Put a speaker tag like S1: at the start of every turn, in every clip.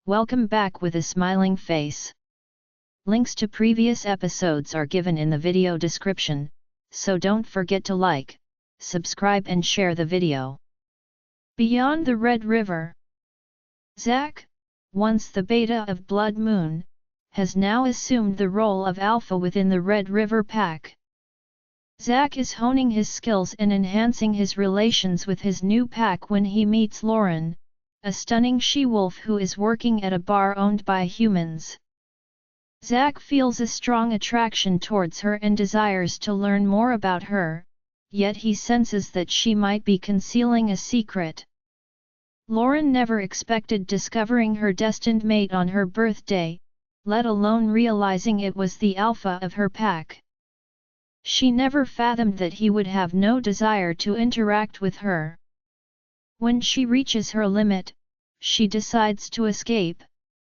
S1: Welcome back with a smiling face. Links to previous episodes are given in the video description, so don't forget to like, subscribe and share the video. Beyond the Red River. Zack, once the beta of Blood Moon, has now assumed the role of alpha within the Red River pack. Zack is honing his skills and enhancing his relations with his new pack when he meets Lauren, a stunning she-wolf who is working at a bar owned by humans. Zack feels a strong attraction towards her and desires to learn more about her, yet he senses that she might be concealing a secret. Lauren never expected discovering her destined mate on her birthday, let alone realizing it was the alpha of her pack. She never fathomed that he would have no desire to interact with her. When she reaches her limit, she decides to escape,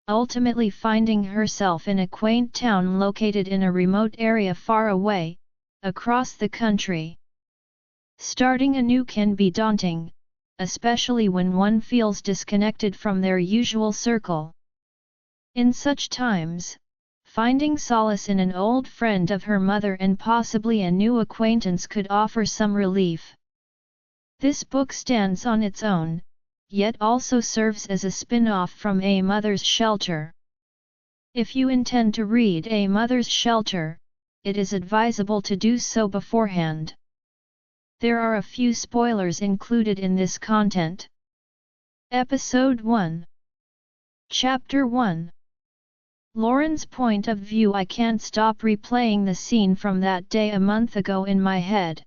S1: ultimately finding herself in a quaint town located in a remote area far away, across the country. Starting anew can be daunting, especially when one feels disconnected from their usual circle. In such times, finding solace in an old friend of her mother and possibly a new acquaintance could offer some relief. This book stands on its own, yet also serves as a spin-off from A Mother's Shelter. If you intend to read A Mother's Shelter, it is advisable to do so beforehand. There are a few spoilers included in this content. Episode 1. Chapter 1. Lauren's point of view. I can't stop replaying the scene from that day a month ago in my head.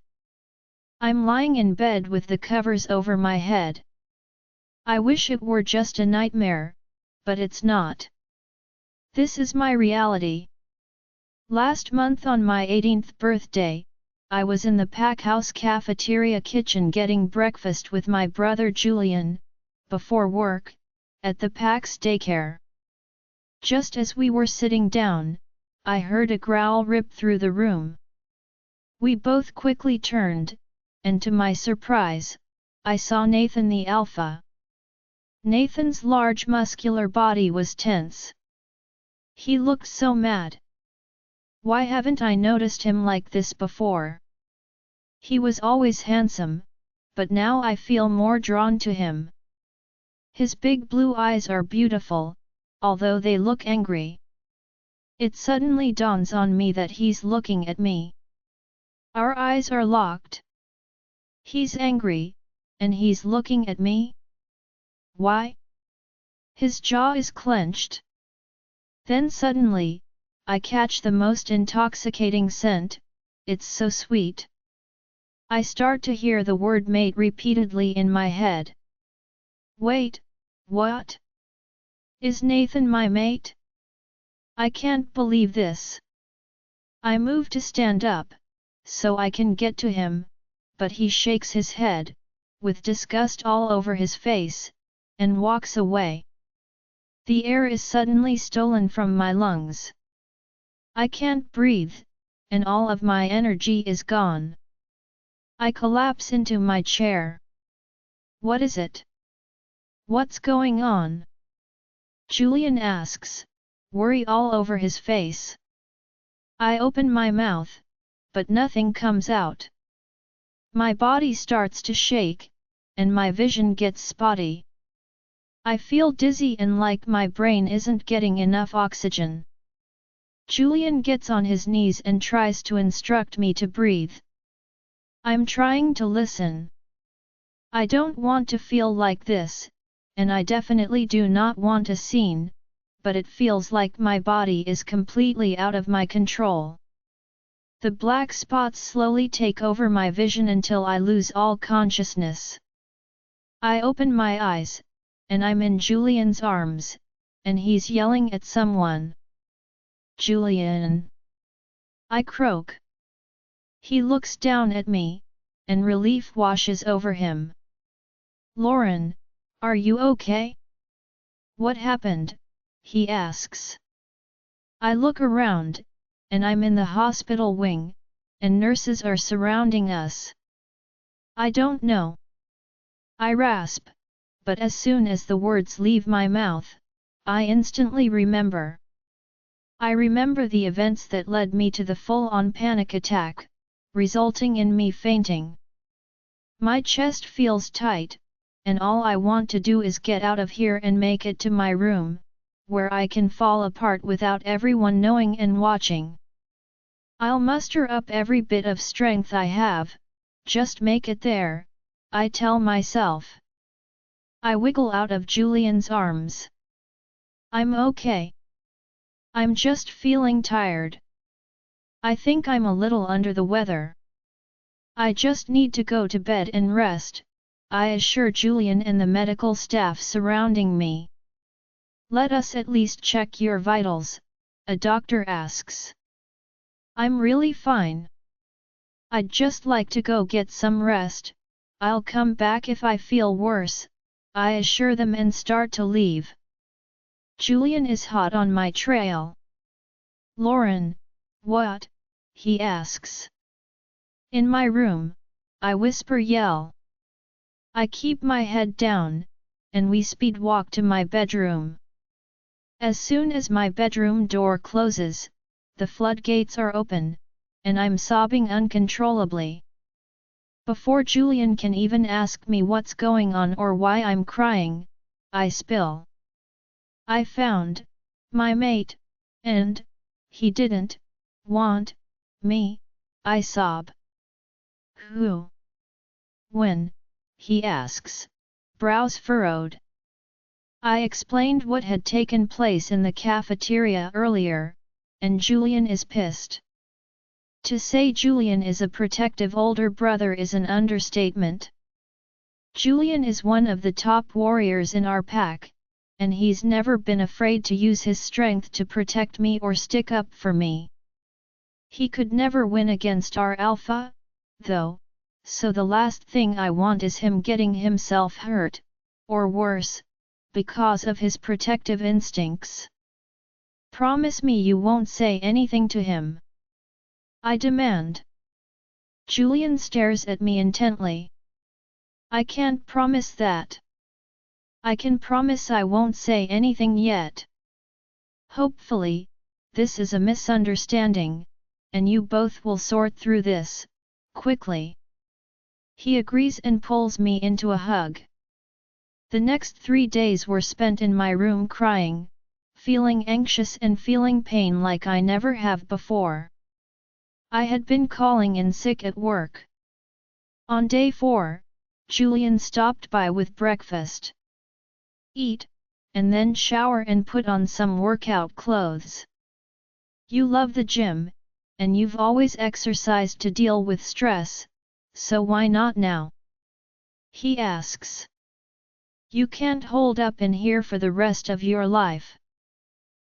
S1: I'm lying in bed with the covers over my head. I wish it were just a nightmare, but it's not. This is my reality. Last month on my 18th birthday, I was in the pack house cafeteria kitchen getting breakfast with my brother Julian, before work, at the pack's daycare. Just as we were sitting down, I heard a growl rip through the room. We both quickly turned, and to my surprise, I saw Nathan the alpha. Nathan's large muscular body was tense. He looked so mad. Why haven't I noticed him like this before? He was always handsome, but now I feel more drawn to him. His big blue eyes are beautiful, although they look angry. It suddenly dawns on me that he's looking at me. Our eyes are locked. He's angry, and he's looking at me? Why? His jaw is clenched. Then suddenly, I catch the most intoxicating scent. It's so sweet. I start to hear the word mate repeatedly in my head. Wait, what? Is Nathan my mate? I can't believe this. I move to stand up, so I can get to him, but he shakes his head, with disgust all over his face, and walks away. The air is suddenly stolen from my lungs. I can't breathe, and all of my energy is gone. I collapse into my chair. What is it? What's going on? Julian asks, worry all over his face. I open my mouth, but nothing comes out. My body starts to shake, and my vision gets spotty. I feel dizzy and like my brain isn't getting enough oxygen. Julian gets on his knees and tries to instruct me to breathe. I'm trying to listen. I don't want to feel like this, and I definitely do not want a scene, but it feels like my body is completely out of my control. The black spots slowly take over my vision until I lose all consciousness. I open my eyes, and I'm in Julian's arms, and he's yelling at someone. Julian! I croak. He looks down at me, and relief washes over him. Lauren, are you okay? What happened? He asks. I look around, and I'm in the hospital wing, and nurses are surrounding us. I don't know. I rasp, but as soon as the words leave my mouth, I instantly remember. I remember the events that led me to the full-on panic attack, resulting in me fainting. My chest feels tight, and all I want to do is get out of here and make it to my room, where I can fall apart without everyone knowing and watching. I'll muster up every bit of strength I have, just make it there, I tell myself. I wiggle out of Julian's arms. I'm okay. I'm just feeling tired. I think I'm a little under the weather. I just need to go to bed and rest, I assure Julian and the medical staff surrounding me. Let us at least check your vitals, a doctor asks. I'm really fine. I'd just like to go get some rest, I'll come back if I feel worse, I assure them and start to leave. Julian is hot on my trail. Lauren, what? He asks. In my room, I whisper yell. I keep my head down, and we speed walk to my bedroom. As soon as my bedroom door closes, the floodgates are open, and I'm sobbing uncontrollably. Before Julian can even ask me what's going on or why I'm crying, I spill. I found my mate, and he didn't want me, I sob. Who? When? He asks, brows furrowed. I explained what had taken place in the cafeteria earlier, and Julian is pissed. To say Julian is a protective older brother is an understatement. Julian is one of the top warriors in our pack, and he's never been afraid to use his strength to protect me or stick up for me. He could never win against our alpha, though, so the last thing I want is him getting himself hurt, or worse, because of his protective instincts. Promise me you won't say anything to him, I demand. Julian stares at me intently. I can't promise that. I can promise I won't say anything yet. Hopefully, this is a misunderstanding, and you both will sort through this, quickly. He agrees and pulls me into a hug. The next 3 days were spent in my room crying, feeling anxious and feeling pain like I never have before. I had been calling in sick at work. On day 4, Julian stopped by with breakfast. Eat, and then shower and put on some workout clothes. You love the gym, and you've always exercised to deal with stress, so why not now? He asks. You can't hold up in here for the rest of your life.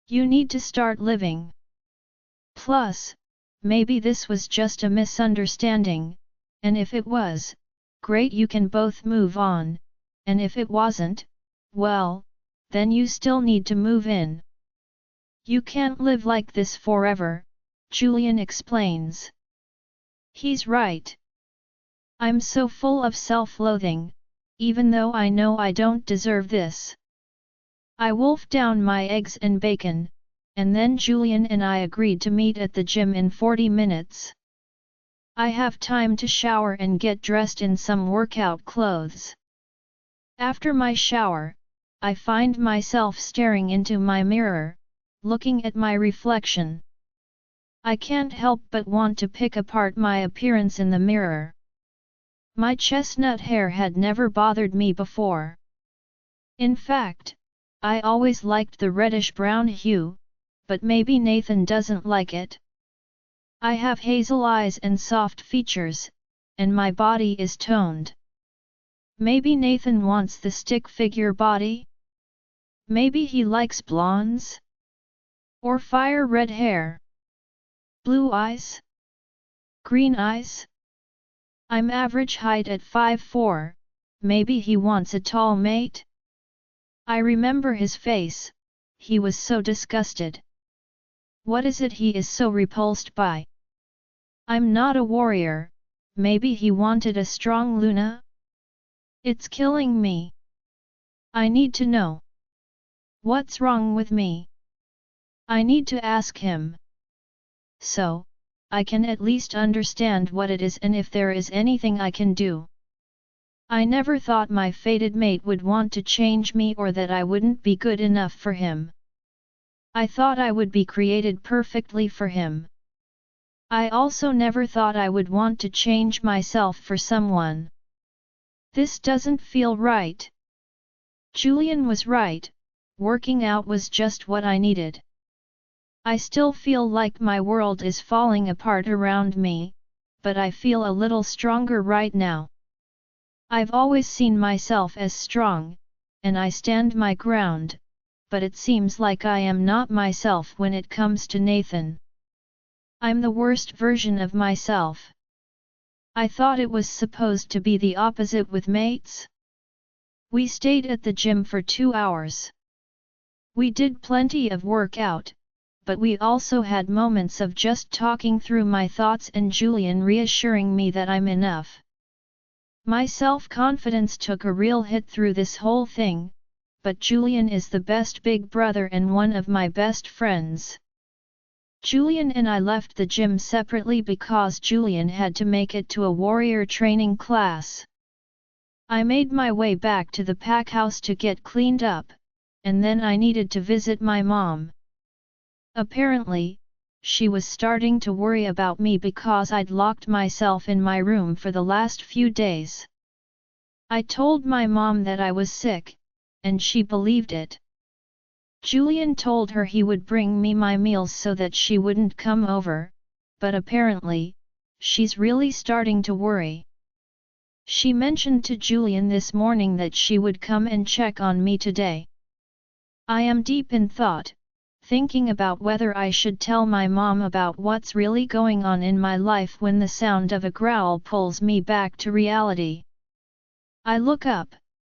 S1: You need to start living. Plus, maybe this was just a misunderstanding, and if it was, great, you can both move on, and if it wasn't, well, then you still need to move in. You can't live like this forever, Julian explains. He's right. I'm so full of self-loathing, even though I know I don't deserve this. I wolfed down my eggs and bacon, and then Julian and I agreed to meet at the gym in 40 minutes. I have time to shower and get dressed in some workout clothes. After my shower, I find myself staring into my mirror, looking at my reflection. I can't help but want to pick apart my appearance in the mirror. My chestnut hair had never bothered me before. In fact, I always liked the reddish-brown hue, but maybe Nathan doesn't like it. I have hazel eyes and soft features, and my body is toned. Maybe Nathan wants the stick figure body? Maybe he likes blondes? Or fire red hair? Blue eyes? Green eyes? I'm average height at 5'4", maybe he wants a tall mate? I remember his face, he was so disgusted. What is it he is so repulsed by? I'm not a warrior, maybe he wanted a strong Luna? It's killing me. I need to know. What's wrong with me? I need to ask him. So, I can at least understand what it is and if there is anything I can do. I never thought my fated mate would want to change me or that I wouldn't be good enough for him. I thought I would be created perfectly for him. I also never thought I would want to change myself for someone. This doesn't feel right. Julian was right, working out was just what I needed. I still feel like my world is falling apart around me, but I feel a little stronger right now. I've always seen myself as strong, and I stand my ground, but it seems like I am not myself when it comes to Nathan. I'm the worst version of myself. I thought it was supposed to be the opposite with mates. We stayed at the gym for 2 hours. We did plenty of workout, but we also had moments of just talking through my thoughts and Julian reassuring me that I'm enough. My self-confidence took a real hit through this whole thing, but Julian is the best big brother and one of my best friends. Julian and I left the gym separately because Julian had to make it to a warrior training class. I made my way back to the pack house to get cleaned up, and then I needed to visit my mom. Apparently, she was starting to worry about me because I'd locked myself in my room for the last few days. I told my mom that I was sick, and she believed it. Julian told her he would bring me my meals so that she wouldn't come over, but apparently, she's really starting to worry. She mentioned to Julian this morning that she would come and check on me today. I am deep in thought, thinking about whether I should tell my mom about what's really going on in my life when the sound of a growl pulls me back to reality. I look up,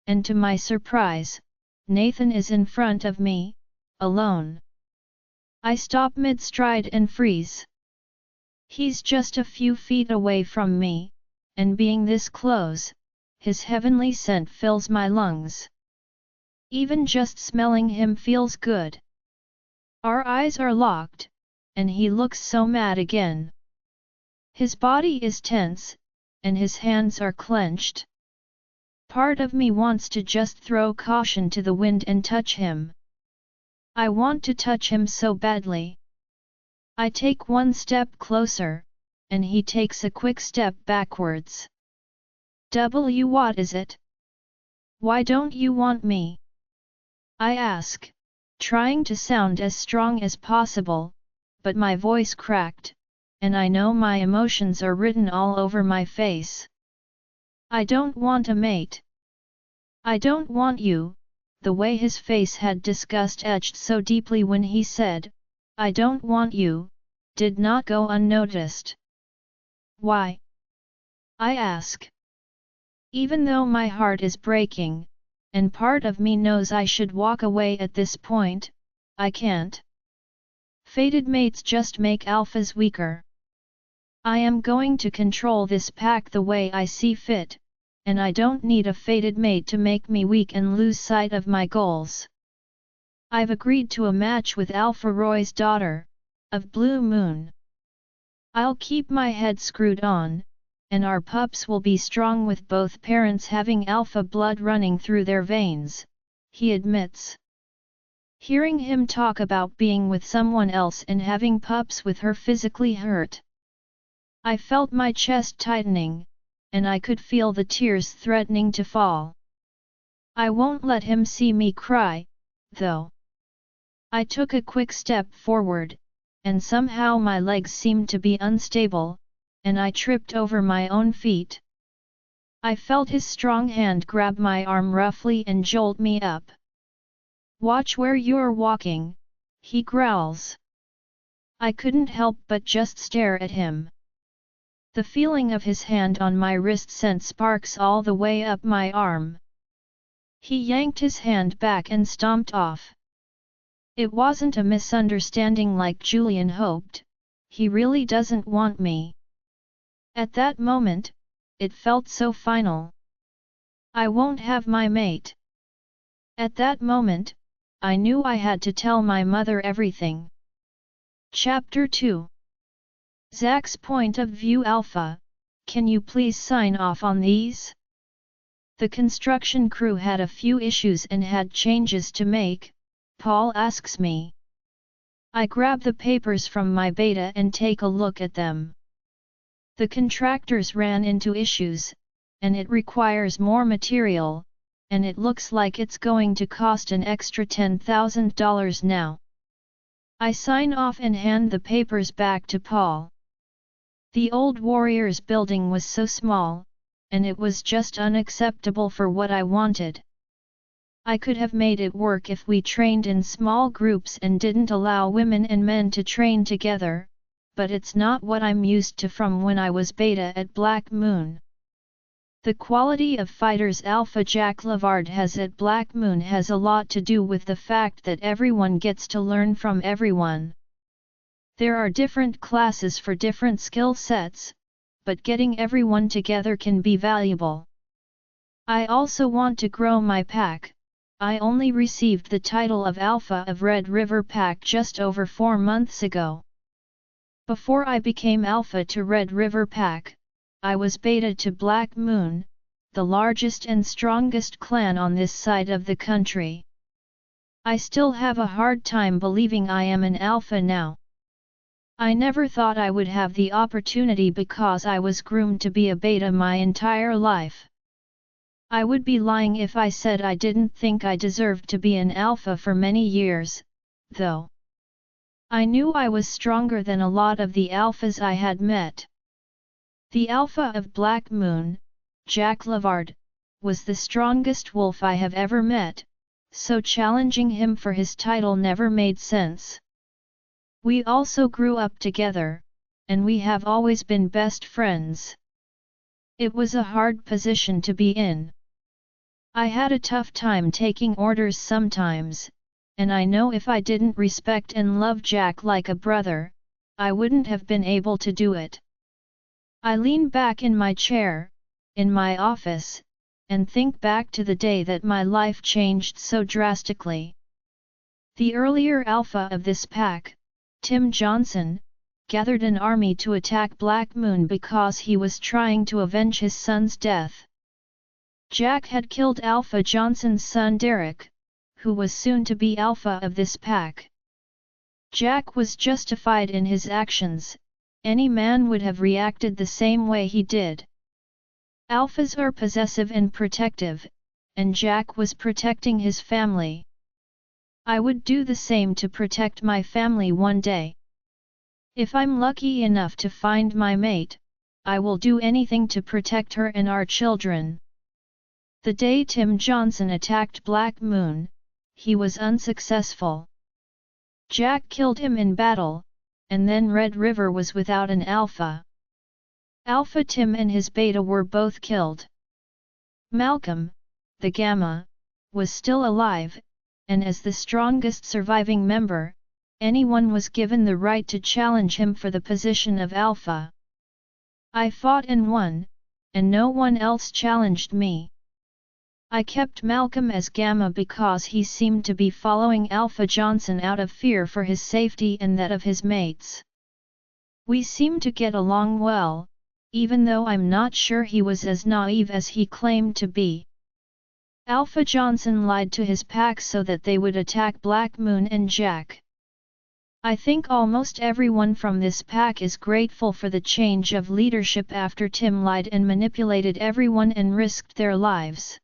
S1: and to my surprise, Nathan is in front of me, alone. I stop mid-stride and freeze. He's just a few feet away from me, and being this close, his heavenly scent fills my lungs. Even just smelling him feels good. Our eyes are locked, and he looks so mad again. His body is tense, and his hands are clenched. Part of me wants to just throw caution to the wind and touch him. I want to touch him so badly. I take one step closer, and he takes a quick step backwards. What is it? Why don't you want me? I ask, trying to sound as strong as possible, but my voice cracked, and I know my emotions are written all over my face. I don't want a mate. I don't want you. The way his face had disgust etched so deeply when he said, I don't want you, did not go unnoticed. Why? I ask. Even though my heart is breaking, and part of me knows I should walk away at this point, I can't. Fated mates just make alphas weaker. I am going to control this pack the way I see fit, and I don't need a fated mate to make me weak and lose sight of my goals. I've agreed to a match with Alpha Roy's daughter, of Blue Moon. I'll keep my head screwed on, and our pups will be strong with both parents having alpha blood running through their veins, he admits. Hearing him talk about being with someone else and having pups with her physically hurt. I felt my chest tightening, and I could feel the tears threatening to fall. I won't let him see me cry, though. I took a quick step forward, and somehow my legs seemed to be unstable, and I tripped over my own feet. I felt his strong hand grab my arm roughly and jolt me up. Watch where you're walking, he growls. I couldn't help but just stare at him. The feeling of his hand on my wrist sent sparks all the way up my arm. He yanked his hand back and stomped off. It wasn't a misunderstanding like Julian hoped, he really doesn't want me. At that moment, it felt so final. I won't have my mate. At that moment, I knew I had to tell my mother everything. Chapter 2. Zach's point of view. Alpha, can you please sign off on these? The construction crew had a few issues and had changes to make, Paul asks me. I grab the papers from my beta and take a look at them. The contractors ran into issues, and it requires more material, and it looks like it's going to cost an extra $10,000 now. I sign off and hand the papers back to Paul. The old Warriors building was so small, and it was just unacceptable for what I wanted. I could have made it work if we trained in small groups and didn't allow women and men to train together, but it's not what I'm used to from when I was beta at Black Moon. The quality of fighters Alpha Jack LeVard has at Black Moon has a lot to do with the fact that everyone gets to learn from everyone. There are different classes for different skill sets, but getting everyone together can be valuable. I also want to grow my pack. I only received the title of Alpha of Red River Pack just over 4 months ago. Before I became Alpha to Red River Pack, I was Beta to Black Moon, the largest and strongest clan on this side of the country. I still have a hard time believing I am an Alpha now. I never thought I would have the opportunity because I was groomed to be a Beta my entire life. I would be lying if I said I didn't think I deserved to be an Alpha for many years, though. I knew I was stronger than a lot of the Alphas I had met. The Alpha of Black Moon, Jack LeVard, was the strongest wolf I have ever met, so challenging him for his title never made sense. We also grew up together, and we have always been best friends. It was a hard position to be in. I had a tough time taking orders sometimes, and I know if I didn't respect and love Jack like a brother, I wouldn't have been able to do it. I lean back in my chair, in my office, and think back to the day that my life changed so drastically. The earlier Alpha of this pack, Tim Johnson, gathered an army to attack Black Moon because he was trying to avenge his son's death. Jack had killed Alpha Johnson's son Derek, who was soon to be Alpha of this pack. Jack was justified in his actions, any man would have reacted the same way he did. Alphas are possessive and protective, and Jack was protecting his family. I would do the same to protect my family one day. If I'm lucky enough to find my mate, I will do anything to protect her and our children. The day Tim Johnson attacked Black Moon, he was unsuccessful. Jack killed him in battle, and then Red River was without an Alpha. Alpha Tim and his Beta were both killed. Malcolm, the Gamma, was still alive, and as the strongest surviving member, anyone was given the right to challenge him for the position of Alpha. I fought and won, and no one else challenged me. I kept Malcolm as Gamma because he seemed to be following Alpha Johnson out of fear for his safety and that of his mates. We seemed to get along well, even though I'm not sure he was as naive as he claimed to be. Alpha Johnson lied to his pack so that they would attack Black Moon and Jack. I think almost everyone from this pack is grateful for the change of leadership after Tim lied and manipulated everyone and risked their lives.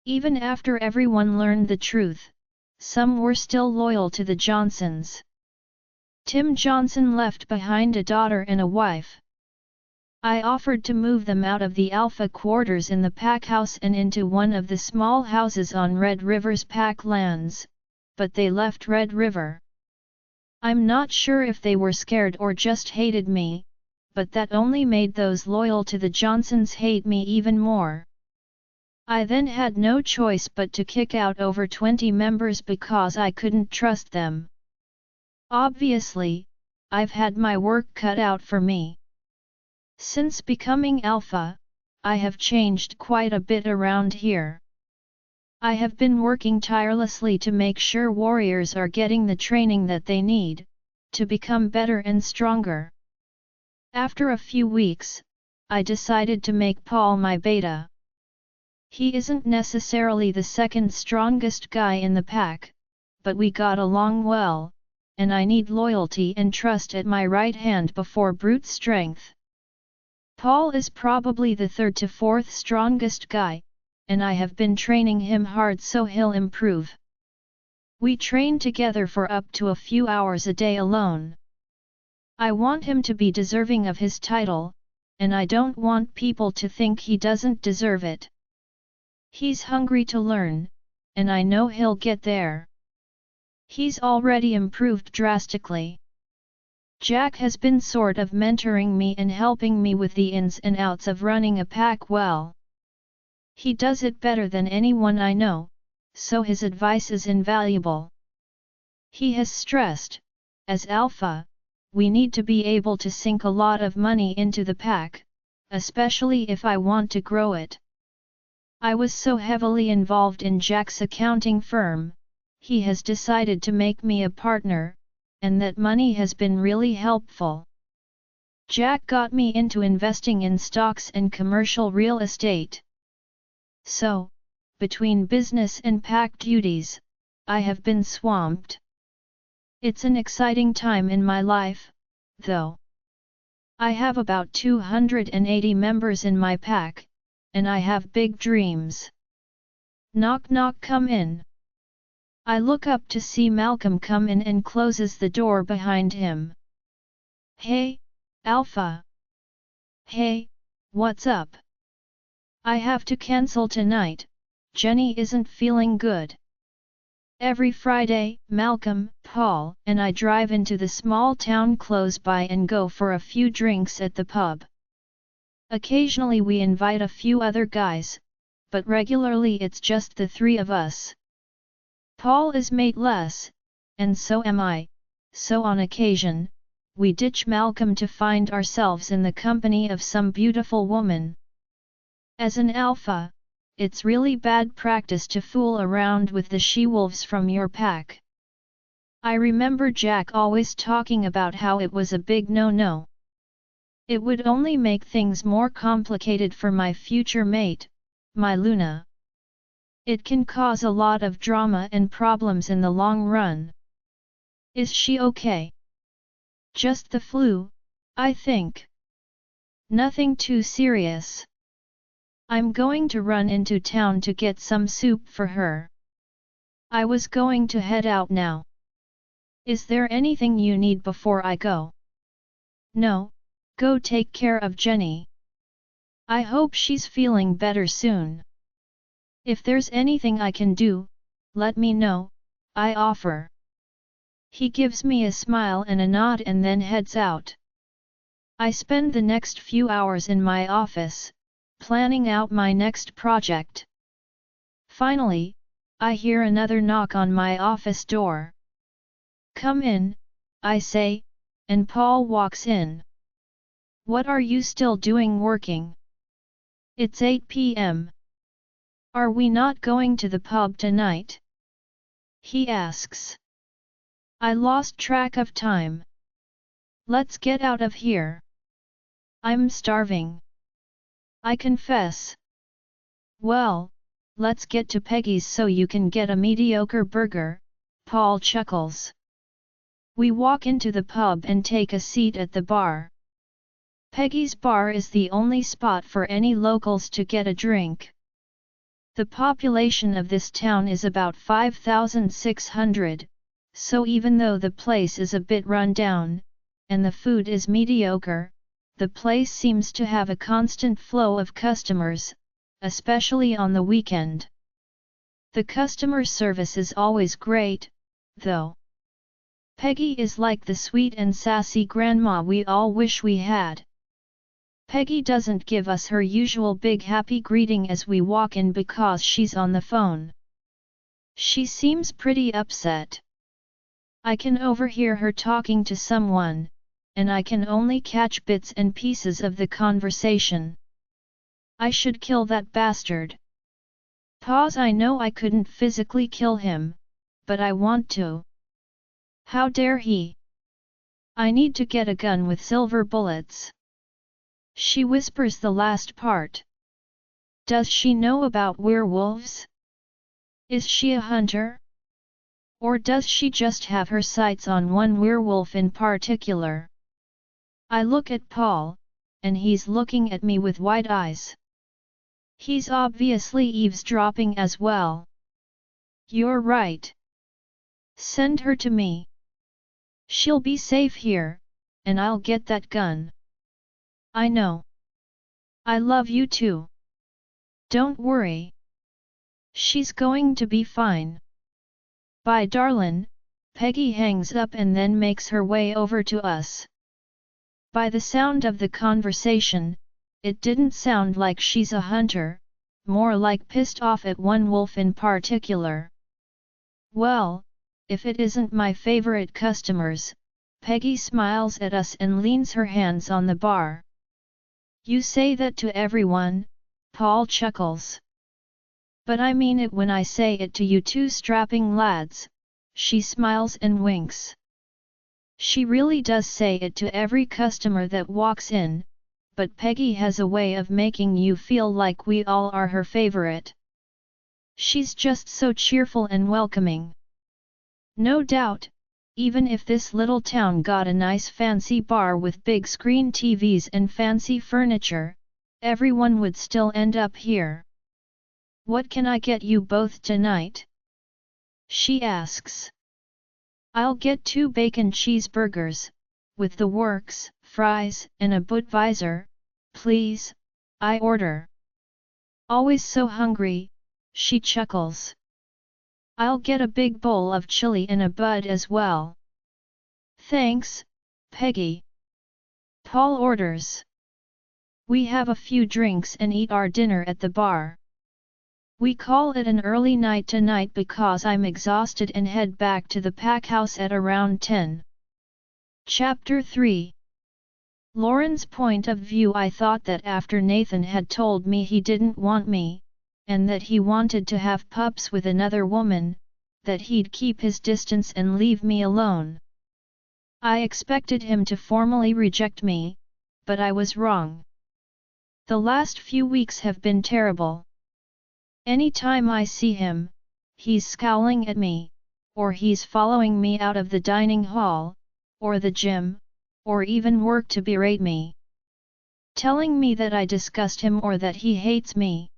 S1: Even after everyone learned the truth, some were still loyal to the Johnsons. Tim Johnson left behind a daughter and a wife. I offered to move them out of the Alpha quarters in the pack house and into one of the small houses on Red River's pack lands, but they left Red River. I'm not sure if they were scared or just hated me, but that only made those loyal to the Johnsons hate me even more. I then had no choice but to kick out over 20 members because I couldn't trust them. Obviously, I've had my work cut out for me. Since becoming Alpha, I have changed quite a bit around here. I have been working tirelessly to make sure warriors are getting the training that they need, to become better and stronger. After a few weeks, I decided to make Paul my beta. He isn't necessarily the second strongest guy in the pack, but we got along well, and I need loyalty and trust at my right hand before brute strength. Paul is probably the third to fourth strongest guy, and I have been training him hard so he'll improve. We train together for up to a few hours a day alone. I want him to be deserving of his title, and I don't want people to think he doesn't deserve it. He's hungry to learn, and I know he'll get there. He's already improved drastically. Jack has been sort of mentoring me and helping me with the ins and outs of running a pack well. He does it better than anyone I know, so his advice is invaluable. He has stressed, as alpha, we need to be able to sink a lot of money into the pack, especially if I want to grow it. I was so heavily involved in Jack's accounting firm, he has decided to make me a partner, and that money has been really helpful. Jack got me into investing in stocks and commercial real estate. So, between business and pack duties, I have been swamped. It's an exciting time in my life, though. I have about 280 members in my pack, and I have big dreams. Knock knock, come in. I look up to see Malcolm come in and closes the door behind him. Hey, Alpha. Hey, what's up? I have to cancel tonight, Jenny isn't feeling good. Every Friday, Malcolm, Paul, and I drive into the small town close by and go for a few drinks at the pub. Occasionally we invite a few other guys, but regularly it's just the three of us. Paul is mateless, and so am I, so on occasion, we ditch Malcolm to find ourselves in the company of some beautiful woman. As an alpha, it's really bad practice to fool around with the she-wolves from your pack. I remember Jack always talking about how it was a big no-no. It would only make things more complicated for my future mate, my Luna. It can cause a lot of drama and problems in the long run. Is she okay? Just the flu, I think. Nothing too serious. I'm going to run into town to get some soup for her. I was going to head out now. Is there anything you need before I go? No, go take care of Jenny. I hope she's feeling better soon. If there's anything I can do, let me know, I offer. He gives me a smile and a nod and then heads out. I spend the next few hours in my office, planning out my next project. Finally, I hear another knock on my office door. Come in, I say, and Paul walks in. What are you still doing working? It's 8 p.m. Are we not going to the pub tonight? He asks. I lost track of time. Let's get out of here. I'm starving. I confess. Well, let's get to Peggy's so you can get a mediocre burger, Paul chuckles. We walk into the pub and take a seat at the bar. Peggy's bar is the only spot for any locals to get a drink. The population of this town is about 5,600, so even though the place is a bit run down, and the food is mediocre, the place seems to have a constant flow of customers, especially on the weekend. The customer service is always great, though. Peggy is like the sweet and sassy grandma we all wish we had. Peggy doesn't give us her usual big happy greeting as we walk in because she's on the phone. She seems pretty upset. I can overhear her talking to someone, and I can only catch bits and pieces of the conversation. I should kill that bastard. Pause. I know I couldn't physically kill him, but I want to. How dare he? I need to get a gun with silver bullets. She whispers the last part. Does she know about werewolves? Is she a hunter? Or does she just have her sights on one werewolf in particular? I look at Paul, and he's looking at me with wide eyes. He's obviously eavesdropping as well. You're right. Send her to me. She'll be safe here, and I'll get that gun. I know. I love you too. Don't worry. She's going to be fine. Bye darlin'. Peggy hangs up and then makes her way over to us. By the sound of the conversation, it didn't sound like she's a hunter, more like pissed off at one wolf in particular. Well, if it isn't my favorite customers, Peggy smiles at us and leans her hands on the bar. You say that to everyone, Paul chuckles. But I mean it when I say it to you two strapping lads, she smiles and winks. She really does say it to every customer that walks in, but Peggy has a way of making you feel like we all are her favorite. She's just so cheerful and welcoming. No doubt, even if this little town got a nice fancy bar with big screen TVs and fancy furniture, everyone would still end up here. What can I get you both tonight? She asks. I'll get 2 bacon cheeseburgers, with the works, fries, and a Budweiser, please, I order. Always so hungry, she chuckles. I'll get a big bowl of chili and a Bud as well. Thanks, Peggy. Paul orders. We have a few drinks and eat our dinner at the bar. We call it an early night tonight because I'm exhausted and head back to the pack house at around 10. Chapter 3. Lauren's point of view. I thought that after Nathan had told me he didn't want me, and that he wanted to have pups with another woman, that he'd keep his distance and leave me alone. I expected him to formally reject me, but I was wrong. The last few weeks have been terrible. Any time I see him, he's scowling at me, or he's following me out of the dining hall, or the gym, or even work to berate me. Telling me that I disgust him or that he hates me.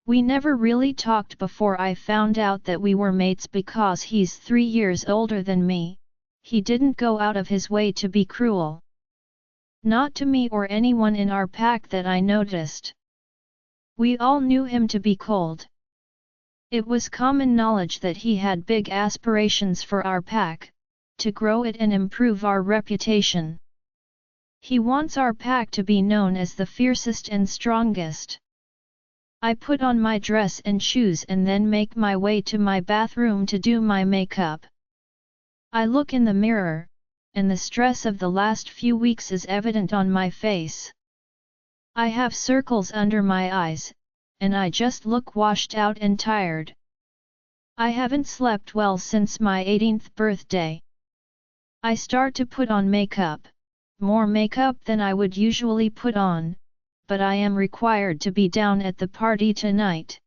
S1: We never really talked before I found out that we were mates because he's 3 years older than me. He didn't go out of his way to be cruel. Not to me or anyone in our pack that I noticed. We all knew him to be cold. It was common knowledge that he had big aspirations for our pack, to grow it and improve our reputation. He wants our pack to be known as the fiercest and strongest. I put on my dress and shoes and then make my way to my bathroom to do my makeup. I look in the mirror, and the stress of the last few weeks is evident on my face. I have circles under my eyes, and I just look washed out and tired. I haven't slept well since my 18th birthday. I start to put on makeup, more makeup than I would usually put on, but I am required to be down at the party tonight.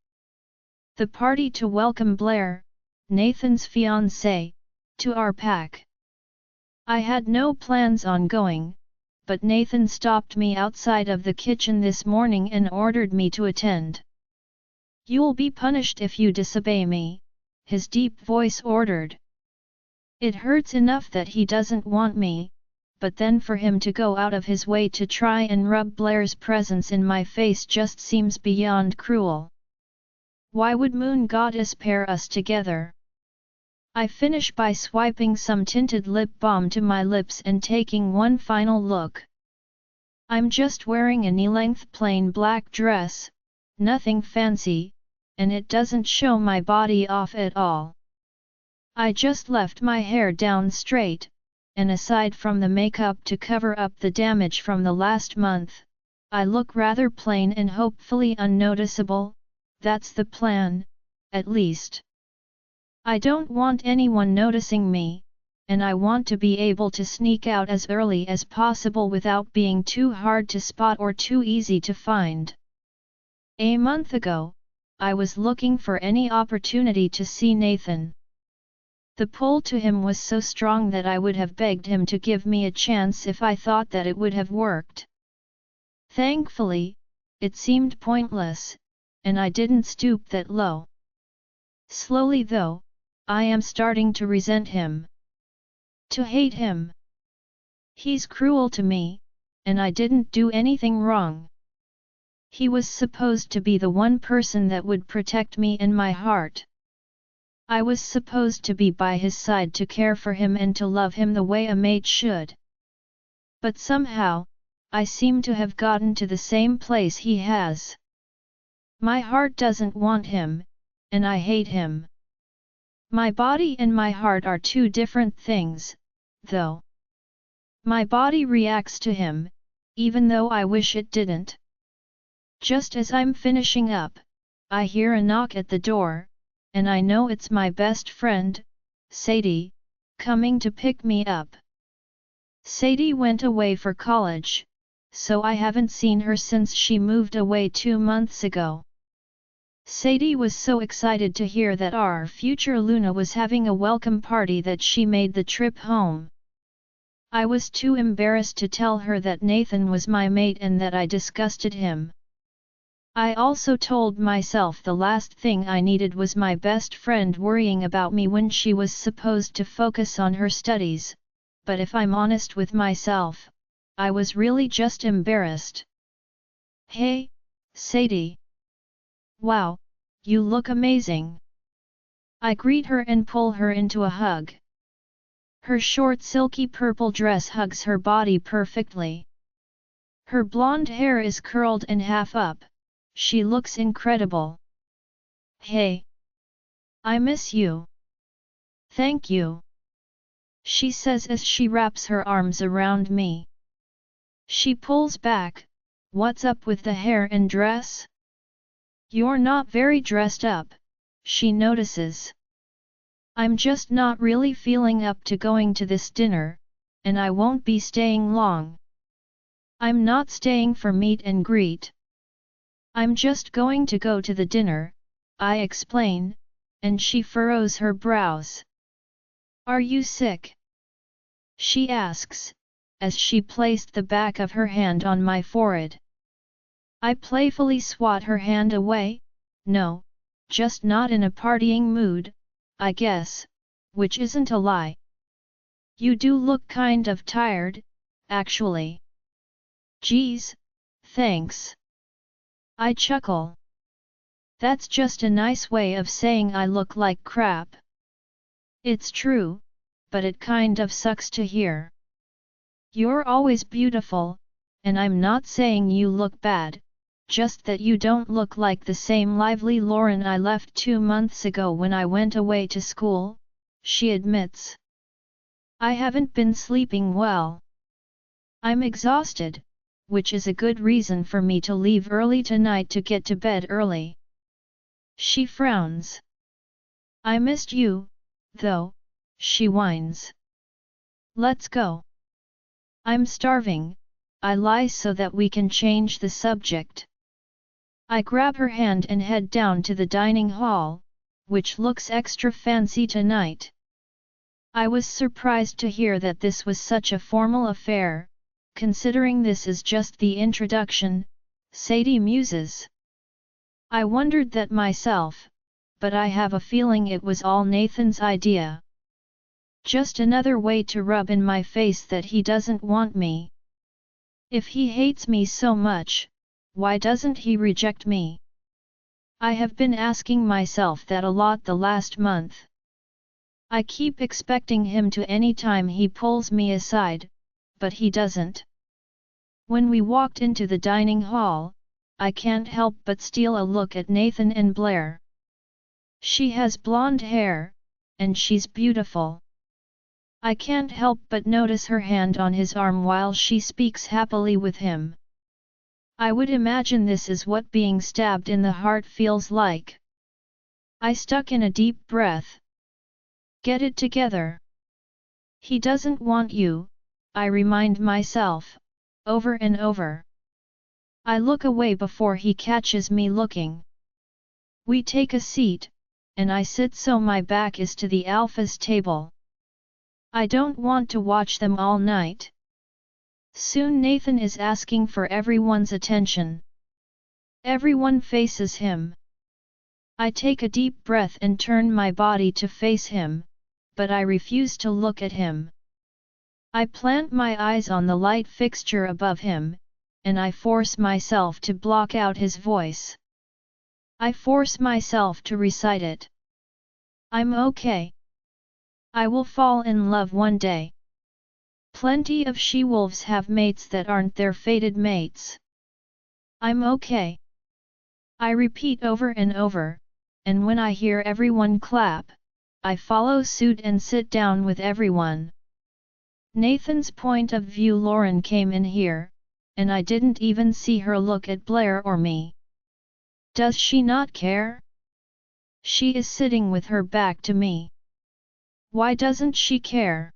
S1: The party to welcome Blair, Nathan's fiancée, to our pack. I had no plans on going, but Nathan stopped me outside of the kitchen this morning and ordered me to attend. You'll be punished if you disobey me, his deep voice ordered. It hurts enough that he doesn't want me, but then for him to go out of his way to try and rub Blair's presence in my face just seems beyond cruel. Why would Moon Goddess pair us together? I finish by swiping some tinted lip balm to my lips and taking one final look. I'm just wearing a knee-length plain black dress, nothing fancy, and it doesn't show my body off at all. I just left my hair down straight, and aside from the makeup to cover up the damage from the last month, I look rather plain and hopefully unnoticeable, that's the plan, at least. I don't want anyone noticing me, and I want to be able to sneak out as early as possible without being too hard to spot or too easy to find. A month ago, I was looking for any opportunity to see Nathan. The pull to him was so strong that I would have begged him to give me a chance if I thought that it would have worked. Thankfully, it seemed pointless, and I didn't stoop that low. Slowly though, I am starting to resent him. To hate him. He's cruel to me, and I didn't do anything wrong. He was supposed to be the one person that would protect me and my heart. I was supposed to be by his side to care for him and to love him the way a mate should. But somehow, I seem to have gotten to the same place he has. My heart doesn't want him, and I hate him. My body and my heart are two different things, though. My body reacts to him, even though I wish it didn't. Just as I'm finishing up, I hear a knock at the door, and I know it's my best friend, Sadie, coming to pick me up. Sadie went away for college, so I haven't seen her since she moved away 2 months ago. Sadie was so excited to hear that our future Luna was having a welcome party that she made the trip home. I was too embarrassed to tell her that Nathan was my mate and that I disgusted him. I also told myself the last thing I needed was my best friend worrying about me when she was supposed to focus on her studies, but if I'm honest with myself, I was really just embarrassed. Hey, Sadie! Wow, you look amazing! I greet her and pull her into a hug. Her short silky purple dress hugs her body perfectly. Her blonde hair is curled and half up. She looks incredible. Hey! I miss you. Thank you. She says as she wraps her arms around me. She pulls back. What's up with the hair and dress? You're not very dressed up, she notices. I'm just not really feeling up to going to this dinner, and I won't be staying long. I'm not staying for meet and greet. I'm just going to go to the dinner, I explain, and she furrows her brows. Are you sick? She asks, as she placed the back of her hand on my forehead. I playfully swat her hand away. No, just not in a partying mood, I guess, which isn't a lie. You do look kind of tired, actually. Geez, thanks. I chuckle. That's just a nice way of saying I look like crap. It's true, but it kind of sucks to hear. You're always beautiful, and I'm not saying you look bad, just that you don't look like the same lively Lauren I left 2 months ago when I went away to school, she admits. I haven't been sleeping well. I'm exhausted, which is a good reason for me to leave early tonight to get to bed early. She frowns. I missed you, though, she whines. Let's go. I'm starving, I lie so that we can change the subject. I grab her hand and head down to the dining hall, which looks extra fancy tonight. I was surprised to hear that this was such a formal affair, considering this is just the introduction, Sadie muses. I wondered that myself, but I have a feeling it was all Nathan's idea. Just another way to rub in my face that he doesn't want me. If he hates me so much, why doesn't he reject me? I have been asking myself that a lot the last month. I keep expecting him to any time he pulls me aside, but he doesn't. When we walked into the dining hall, I can't help but steal a look at Nathan and Blair. She has blonde hair, and she's beautiful. I can't help but notice her hand on his arm while she speaks happily with him. I would imagine this is what being stabbed in the heart feels like. I stuck in a deep breath. Get it together. He doesn't want you, I remind myself, over and over. I look away before he catches me looking. We take a seat, and I sit so my back is to the Alpha's table. I don't want to watch them all night. Soon Nathan is asking for everyone's attention. Everyone faces him. I take a deep breath and turn my body to face him, but I refuse to look at him. I plant my eyes on the light fixture above him, and I force myself to block out his voice. I force myself to recite it. I'm okay. I will fall in love one day. Plenty of she-wolves have mates that aren't their fated mates. I'm okay. I repeat over and over, and when I hear everyone clap, I follow suit and sit down with everyone. Nathan's point of view. Lauren came in here, and I didn't even see her look at Blair or me. Does she not care? She is sitting with her back to me. Why doesn't she care?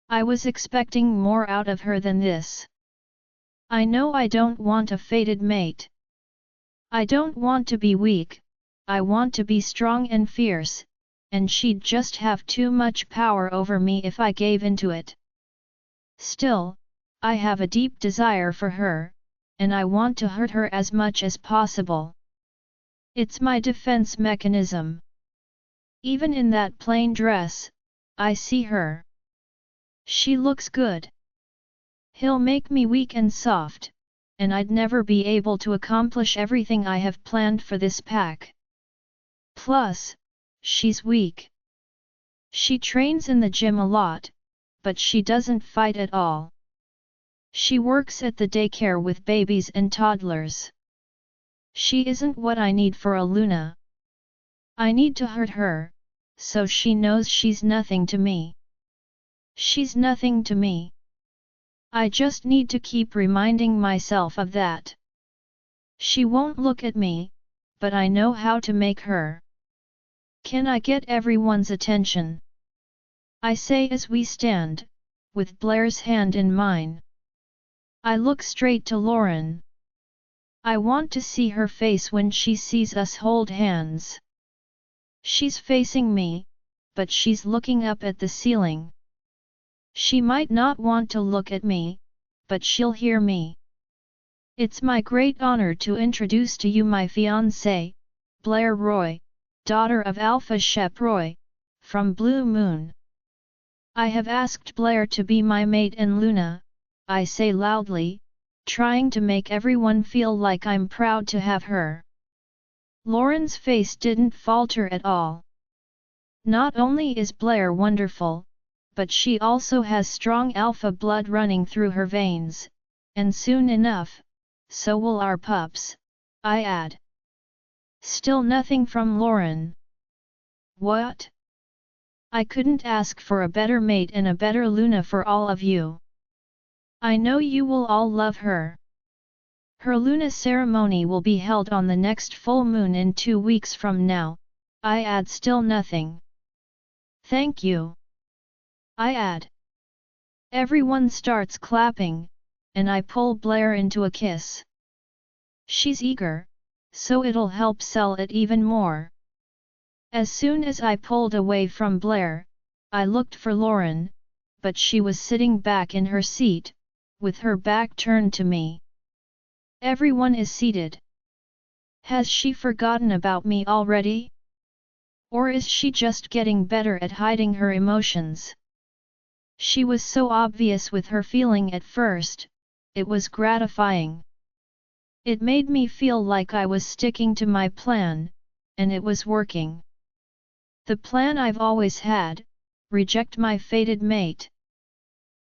S1: I was expecting more out of her than this. I know I don't want a fated mate. I don't want to be weak, I want to be strong and fierce, and she'd just have too much power over me if I gave into it. Still, I have a deep desire for her, and I want to hurt her as much as possible. It's my defense mechanism. Even in that plain dress, I see her. She looks good. He'll make me weak and soft, and I'd never be able to accomplish everything I have planned for this pack. Plus, she's weak. She trains in the gym a lot, but she doesn't fight at all. She works at the daycare with babies and toddlers. She isn't what I need for a Luna. I need to hurt her, so she knows she's nothing to me. She's nothing to me. I just need to keep reminding myself of that. She won't look at me, but I know how to make her. Can I get everyone's attention? I say as we stand, with Blair's hand in mine. I look straight to Lauren. I want to see her face when she sees us hold hands. She's facing me, but she's looking up at the ceiling. She might not want to look at me, but she'll hear me. It's my great honor to introduce to you my fiancé, Blair Roy, daughter of Alpha Shep Roy, from Blue Moon. I have asked Blair to be my mate and Luna, I say loudly, trying to make everyone feel like I'm proud to have her. Lauren's face didn't falter at all. Not only is Blair wonderful, but she also has strong alpha blood running through her veins, and soon enough, so will our pups, I add. Still nothing from Lauren. What? I couldn't ask for a better mate and a better Luna for all of you. I know you will all love her. Her Luna ceremony will be held on the next full moon in 2 weeks from now, I add. Still nothing. Thank you. I add. Everyone starts clapping, and I pull Blair into a kiss. She's eager, so it'll help sell it even more. As soon as I pulled away from Blair, I looked for Lauren, but she was sitting back in her seat, with her back turned to me. Everyone is seated. Has she forgotten about me already? Or is she just getting better at hiding her emotions? She was so obvious with her feeling at first, it was gratifying. It made me feel like I was sticking to my plan, and it was working. The plan I've always had, reject my fated mate.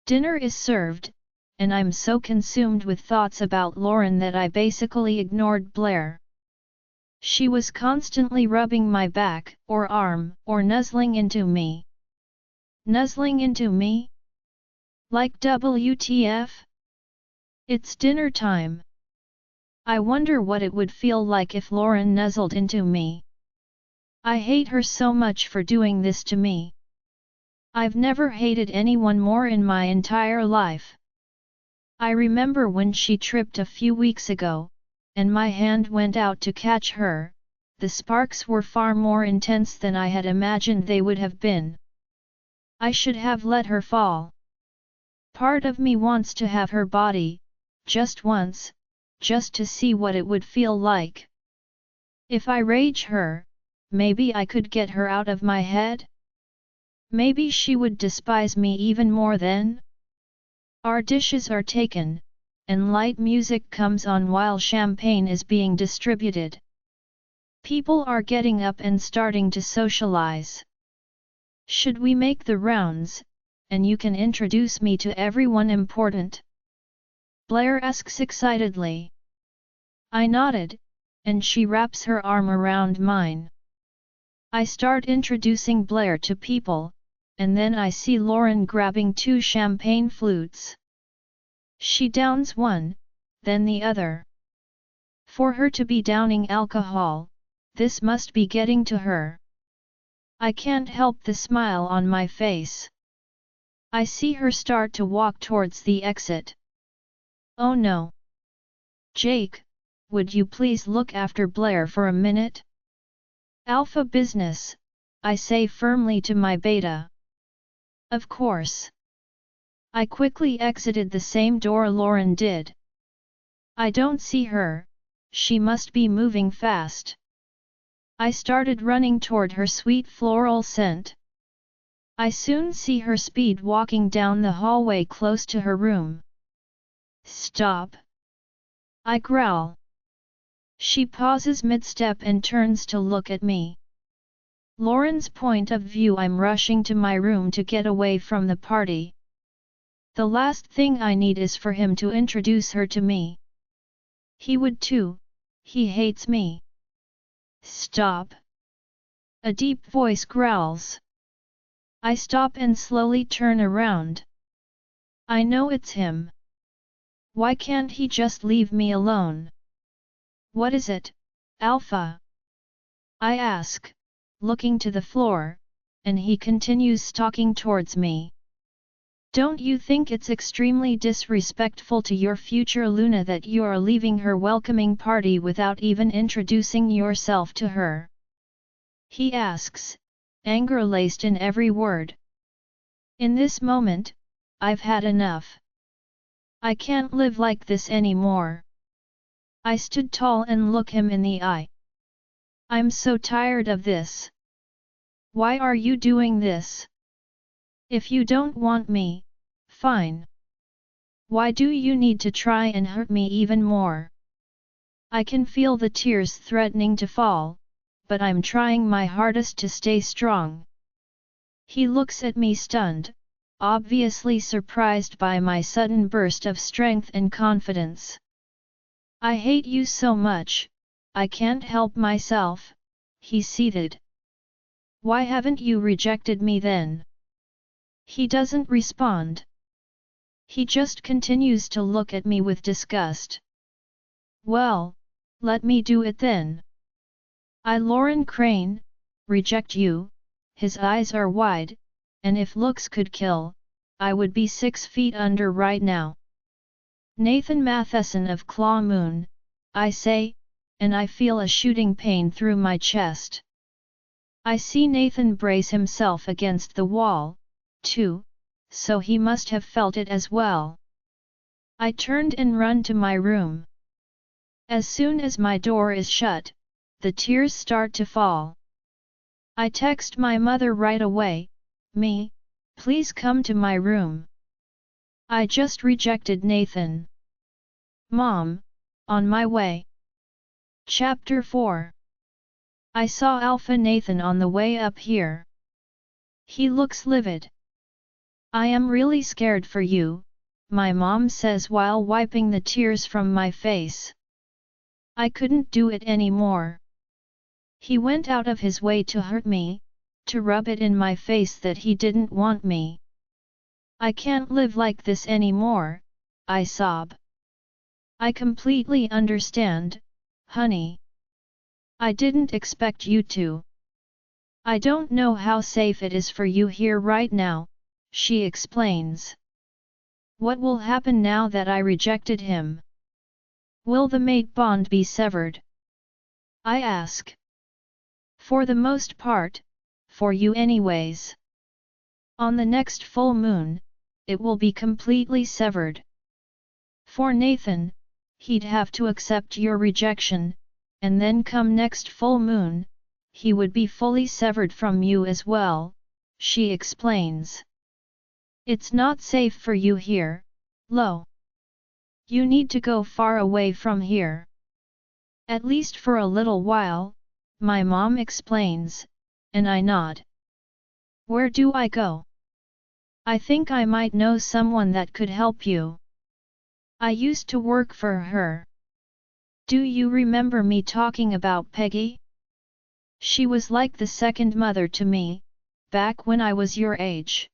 S1: Dinner is served, and I'm so consumed with thoughts about Lauren that I basically ignored Blair. She was constantly rubbing my back or arm or nuzzling into me. Nuzzling into me? Like WTF? It's dinner time. I wonder what it would feel like if Lauren nuzzled into me. I hate her so much for doing this to me. I've never hated anyone more in my entire life. I remember when she tripped a few weeks ago, and my hand went out to catch her. The sparks were far more intense than I had imagined they would have been. I should have let her fall. Part of me wants to have her body, just once, just to see what it would feel like. If I rage her, maybe I could get her out of my head? Maybe she would despise me even more then? Our dishes are taken, and light music comes on while champagne is being distributed. People are getting up and starting to socialize. Should we make the rounds, and you can introduce me to everyone important? Blair asks excitedly. I nodded, and she wraps her arm around mine. I start introducing Blair to people, and then I see Lauren grabbing 2 champagne flutes. She downs one, then the other. For her to be downing alcohol, this must be getting to her. I can't help the smile on my face. I see her start to walk towards the exit. Oh no! Jake, would you please look after Blair for a minute? Alpha business, I say firmly to my beta. Of course. I quickly exited the same door Lauren did. I don't see her, she must be moving fast. I started running toward her sweet floral scent. I soon see her speed walking down the hallway close to her room. Stop! I growl. She pauses mid-step and turns to look at me. Lauren's point of view, I'm rushing to my room to get away from the party. The last thing I need is for him to introduce her to me. He would too, he hates me. Stop! A deep voice growls. I stop and slowly turn around. I know it's him. Why can't he just leave me alone? What is it, Alpha? I ask, looking to the floor, and he continues stalking towards me. Don't you think it's extremely disrespectful to your future Luna that you are leaving her welcoming party without even introducing yourself to her? He asks, anger laced in every word. In this moment, I've had enough. I can't live like this anymore. I stood tall and looked him in the eye. I'm so tired of this. Why are you doing this? If you don't want me, fine. Why do you need to try and hurt me even more? I can feel the tears threatening to fall, but I'm trying my hardest to stay strong. He looks at me stunned, obviously surprised by my sudden burst of strength and confidence. I hate you so much, I can't help myself, he seethed. Why haven't you rejected me then? He doesn't respond. He just continues to look at me with disgust. Well, let me do it then. I, Lauren Crane, reject you. His eyes are wide, and if looks could kill, I would be 6 feet under right now. Nathan Matheson of Claw Moon, I say, and I feel a shooting pain through my chest. I see Nathan brace himself against the wall, too, so he must have felt it as well. I turned and run to my room. As soon as my door is shut, the tears start to fall. I text my mother right away, "Me, please come to my room. I just rejected Nathan." "Mom, on my way." Chapter 4. I saw Alpha Nathan on the way up here. He looks livid. "I am really scared for you," my mom says while wiping the tears from my face. I couldn't do it anymore. He went out of his way to hurt me, to rub it in my face that he didn't want me. I can't live like this anymore, I sob. I completely understand, honey. I didn't expect you to. I don't know how safe it is for you here right now, she explains. What will happen now that I rejected him? Will the mate bond be severed? I ask. For the most part, for you anyways. On the next full moon, it will be completely severed. For Nathan, he'd have to accept your rejection, and then come next full moon, he would be fully severed from you as well, she explains. It's not safe for you here, Lo. You need to go far away from here. At least for a little while, my mom explains, and I nod. Where do I go? I think I might know someone that could help you. I used to work for her. Do you remember me talking about Peggy? She was like the second mother to me, back when I was your age.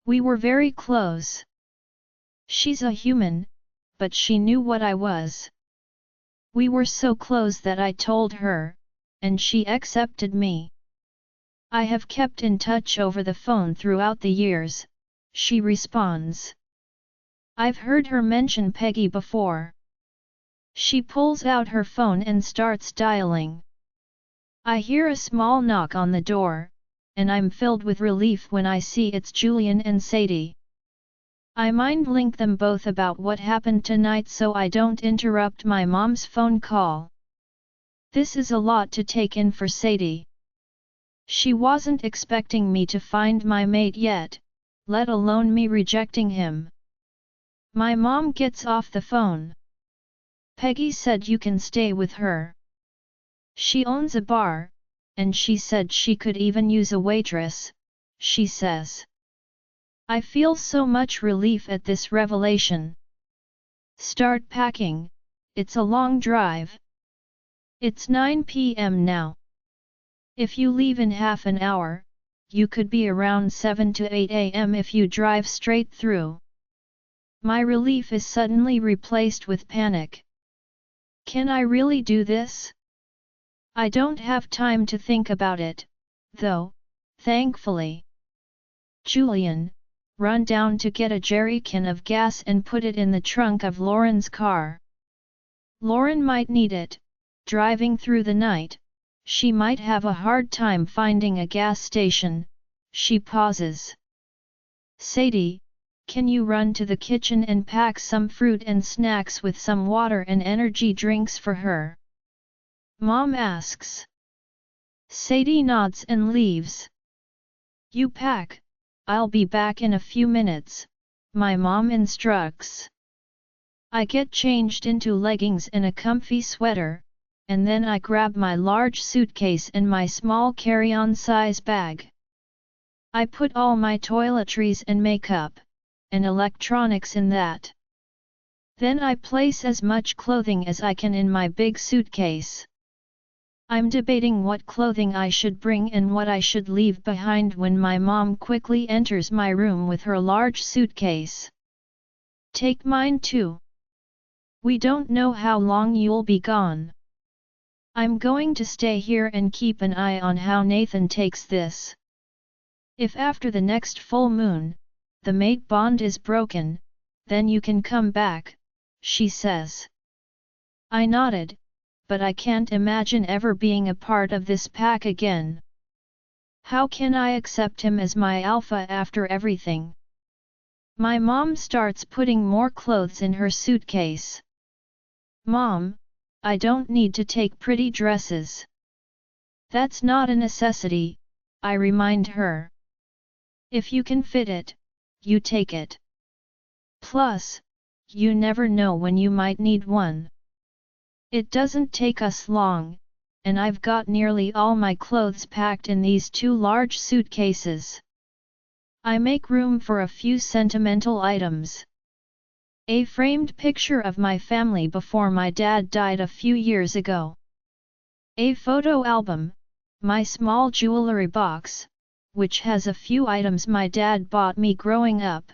S1: We were very close. She's a human, but she knew what I was. We were so close that I told her, and she accepted me. I have kept in touch over the phone throughout the years, she responds. I've heard her mention Peggy before. She pulls out her phone and starts dialing. I hear a small knock on the door, and I'm filled with relief when I see it's Julian and Sadie. I mind link them both about what happened tonight so I don't interrupt my mom's phone call. This is a lot to take in for Sadie. She wasn't expecting me to find my mate yet, let alone me rejecting him. My mom gets off the phone. Peggy said you can stay with her. She owns a bar, and she said she could even use a waitress, she says. I feel so much relief at this revelation. Start packing, it's a long drive. It's 9 p.m. now. If you leave in half an hour, you could be around 7 to 8 a.m. if you drive straight through. My relief is suddenly replaced with panic. Can I really do this? I don't have time to think about it, though, thankfully. Julian, run down to get a jerrycan of gas and put it in the trunk of Lauren's car. Lauren might need it, driving through the night, she might have a hard time finding a gas station, she pauses. Sadie, can you run to the kitchen and pack some fruit and snacks with some water and energy drinks for her? Mom asks. Sadie nods and leaves. You pack, I'll be back in a few minutes, my mom instructs. I get changed into leggings and a comfy sweater, and then I grab my large suitcase and my small carry-on size bag. I put all my toiletries and makeup, and electronics in that. Then I place as much clothing as I can in my big suitcase. I'm debating what clothing I should bring and what I should leave behind when my mom quickly enters my room with her large suitcase. Take mine too. We don't know how long you'll be gone. I'm going to stay here and keep an eye on how Nathan takes this. If after the next full moon, the mate bond is broken, then you can come back, she says. I nodded, but I can't imagine ever being a part of this pack again. How can I accept him as my alpha after everything? My mom starts putting more clothes in her suitcase. Mom, I don't need to take pretty dresses. That's not a necessity, I remind her. If you can fit it, you take it. Plus, you never know when you might need one. It doesn't take us long, and I've got nearly all my clothes packed in these two large suitcases. I make room for a few sentimental items. A framed picture of my family before my dad died a few years ago. A photo album, my small jewelry box, which has a few items my dad bought me growing up.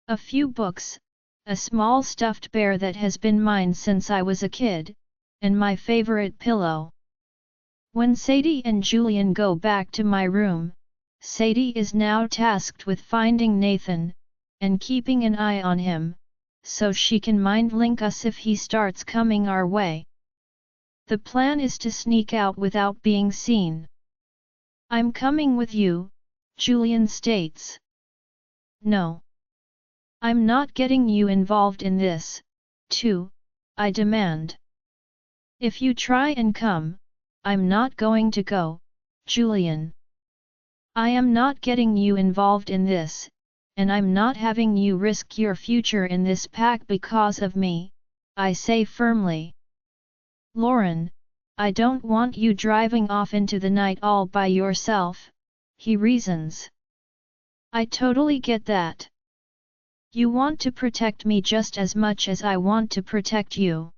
S1: A few books, a small stuffed bear that has been mine since I was a kid, and my favorite pillow. When Sadie and Julian go back to my room, Sadie is now tasked with finding Nathan, and keeping an eye on him, so she can mind link us if he starts coming our way. The plan is to sneak out without being seen. I'm coming with you, Julian states. No. I'm not getting you involved in this, too, I demand. If you try and come, I'm not going to go, Julian. I am not getting you involved in this, and I'm not having you risk your future in this pack because of me, I say firmly. Lauren, I don't want you driving off into the night all by yourself, he reasons. I totally get that. You want to protect me just as much as I want to protect you.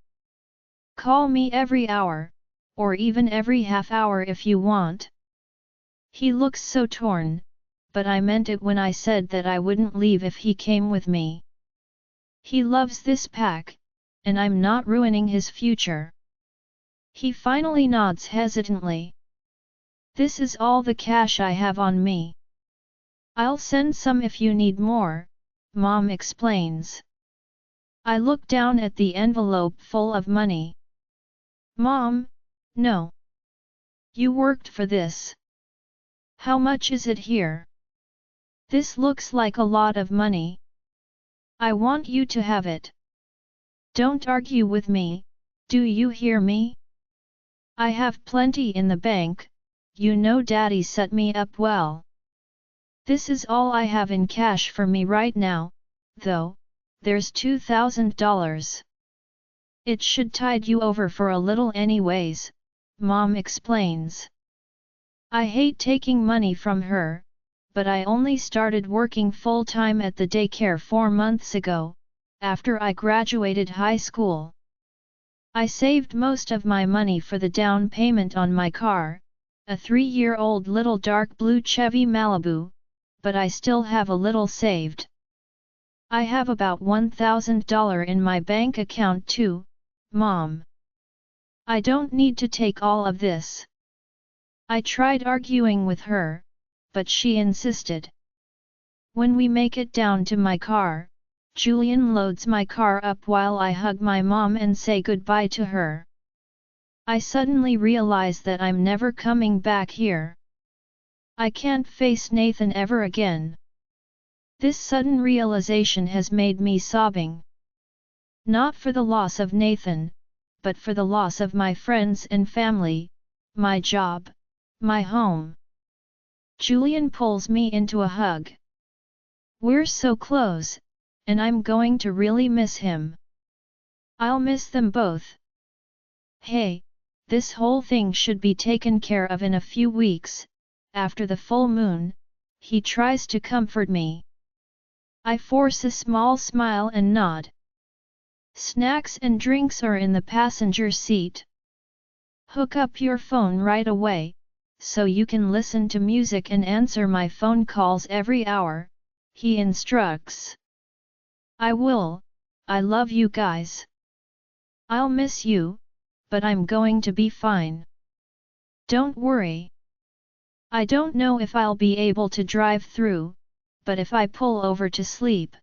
S1: Call me every hour, or even every half hour if you want. He looks so torn, but I meant it when I said that I wouldn't leave if he came with me. He loves this pack, and I'm not ruining his future. He finally nods hesitantly. This is all the cash I have on me. I'll send some if you need more, Mom explains. I look down at the envelope full of money. Mom, no. You worked for this. How much is it here? This looks like a lot of money. I want you to have it. Don't argue with me, do you hear me? I have plenty in the bank, you know Daddy set me up well. This is all I have in cash for me right now, though, there's $2,000. It should tide you over for a little anyways, Mom explains. I hate taking money from her, but I only started working full-time at the daycare 4 months ago, after I graduated high school. I saved most of my money for the down payment on my car, a 3-year-old little dark blue Chevy Malibu, but I still have a little saved. I have about $1,000 in my bank account too, Mom. I don't need to take all of this. I tried arguing with her, but she insisted. When we make it down to my car, Julian loads my car up while I hug my mom and say goodbye to her. I suddenly realize that I'm never coming back here. I can't face Nathan ever again. This sudden realization has made me sobbing. Not for the loss of Nathan, but for the loss of my friends and family, my job, my home. Julian pulls me into a hug. We're so close, and I'm going to really miss him. I'll miss them both. Hey, this whole thing should be taken care of in a few weeks, after the full moon, he tries to comfort me. I force a small smile and nod. Snacks and drinks are in the passenger seat. Hook up your phone right away, so you can listen to music and answer my phone calls every hour, he instructs. I will, I love you guys. I'll miss you, but I'm going to be fine. Don't worry. I don't know if I'll be able to drive through, but if I pull over to sleep,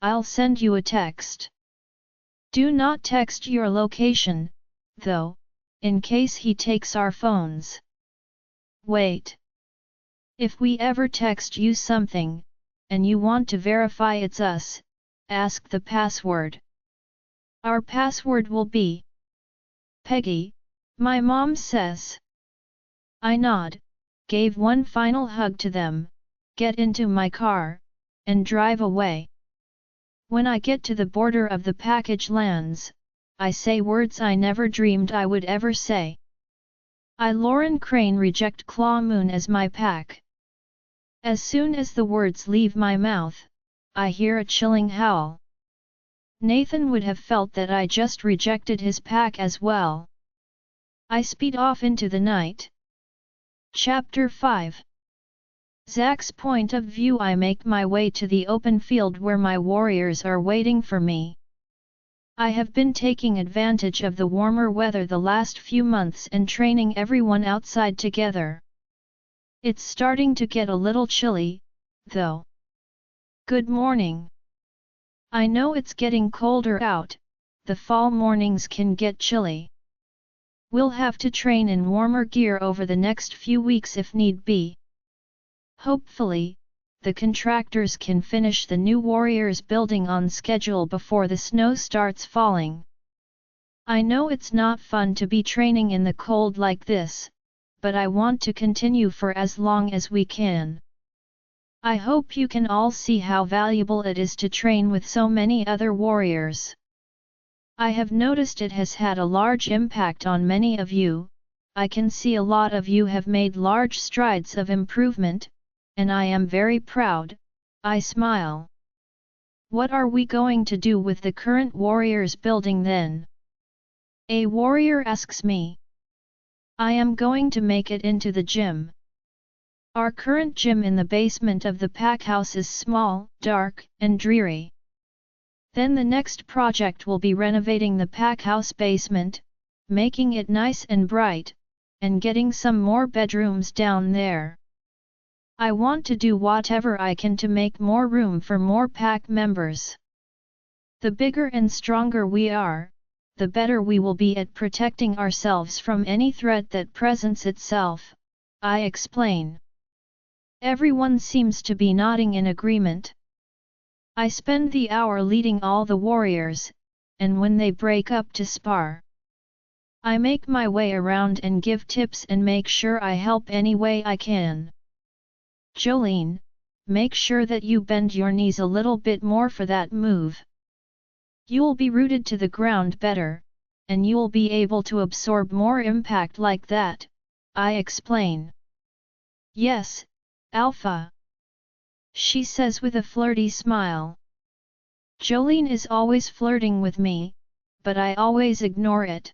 S1: I'll send you a text. Do not text your location, though, in case he takes our phones. Wait. If we ever text you something, and you want to verify it's us, ask the password. Our password will be Peggy, my mom says. I nod, gave one final hug to them, get into my car, and drive away. When I get to the border of the package lands, I say words I never dreamed I would ever say. I Lauren Crane reject Claw Moon as my pack. As soon as the words leave my mouth, I hear a chilling howl. Nathan would have felt that I just rejected his pack as well. I speed off into the night. Chapter 5. Zack's point of view, I make my way to the open field where my warriors are waiting for me. I have been taking advantage of the warmer weather the last few months and training everyone outside together. It's starting to get a little chilly, though. Good morning. I know it's getting colder out, the fall mornings can get chilly. We'll have to train in warmer gear over the next few weeks if need be. Hopefully, the contractors can finish the new Warriors building on schedule before the snow starts falling. I know it's not fun to be training in the cold like this, but I want to continue for as long as we can. I hope you can all see how valuable it is to train with so many other warriors. I have noticed it has had a large impact on many of you. I can see a lot of you have made large strides of improvement, and I am very proud. I smile. What are we going to do with the current Warriors building then? A warrior asks me. I am going to make it into the gym. Our current gym in the basement of the pack house is small, dark, and dreary. Then the next project will be renovating the pack house basement, making it nice and bright, and getting some more bedrooms down there. I want to do whatever I can to make more room for more pack members. The bigger and stronger we are, the better we will be at protecting ourselves from any threat that presents itself, I explain. Everyone seems to be nodding in agreement. I spend the hour leading all the warriors, and when they break up to spar, I make my way around and give tips and make sure I help any way I can. Jolene, make sure that you bend your knees a little bit more for that move. You'll be rooted to the ground better, and you'll be able to absorb more impact like that, I explain. Yes, Alpha, she says with a flirty smile. Jolene is always flirting with me, but I always ignore it.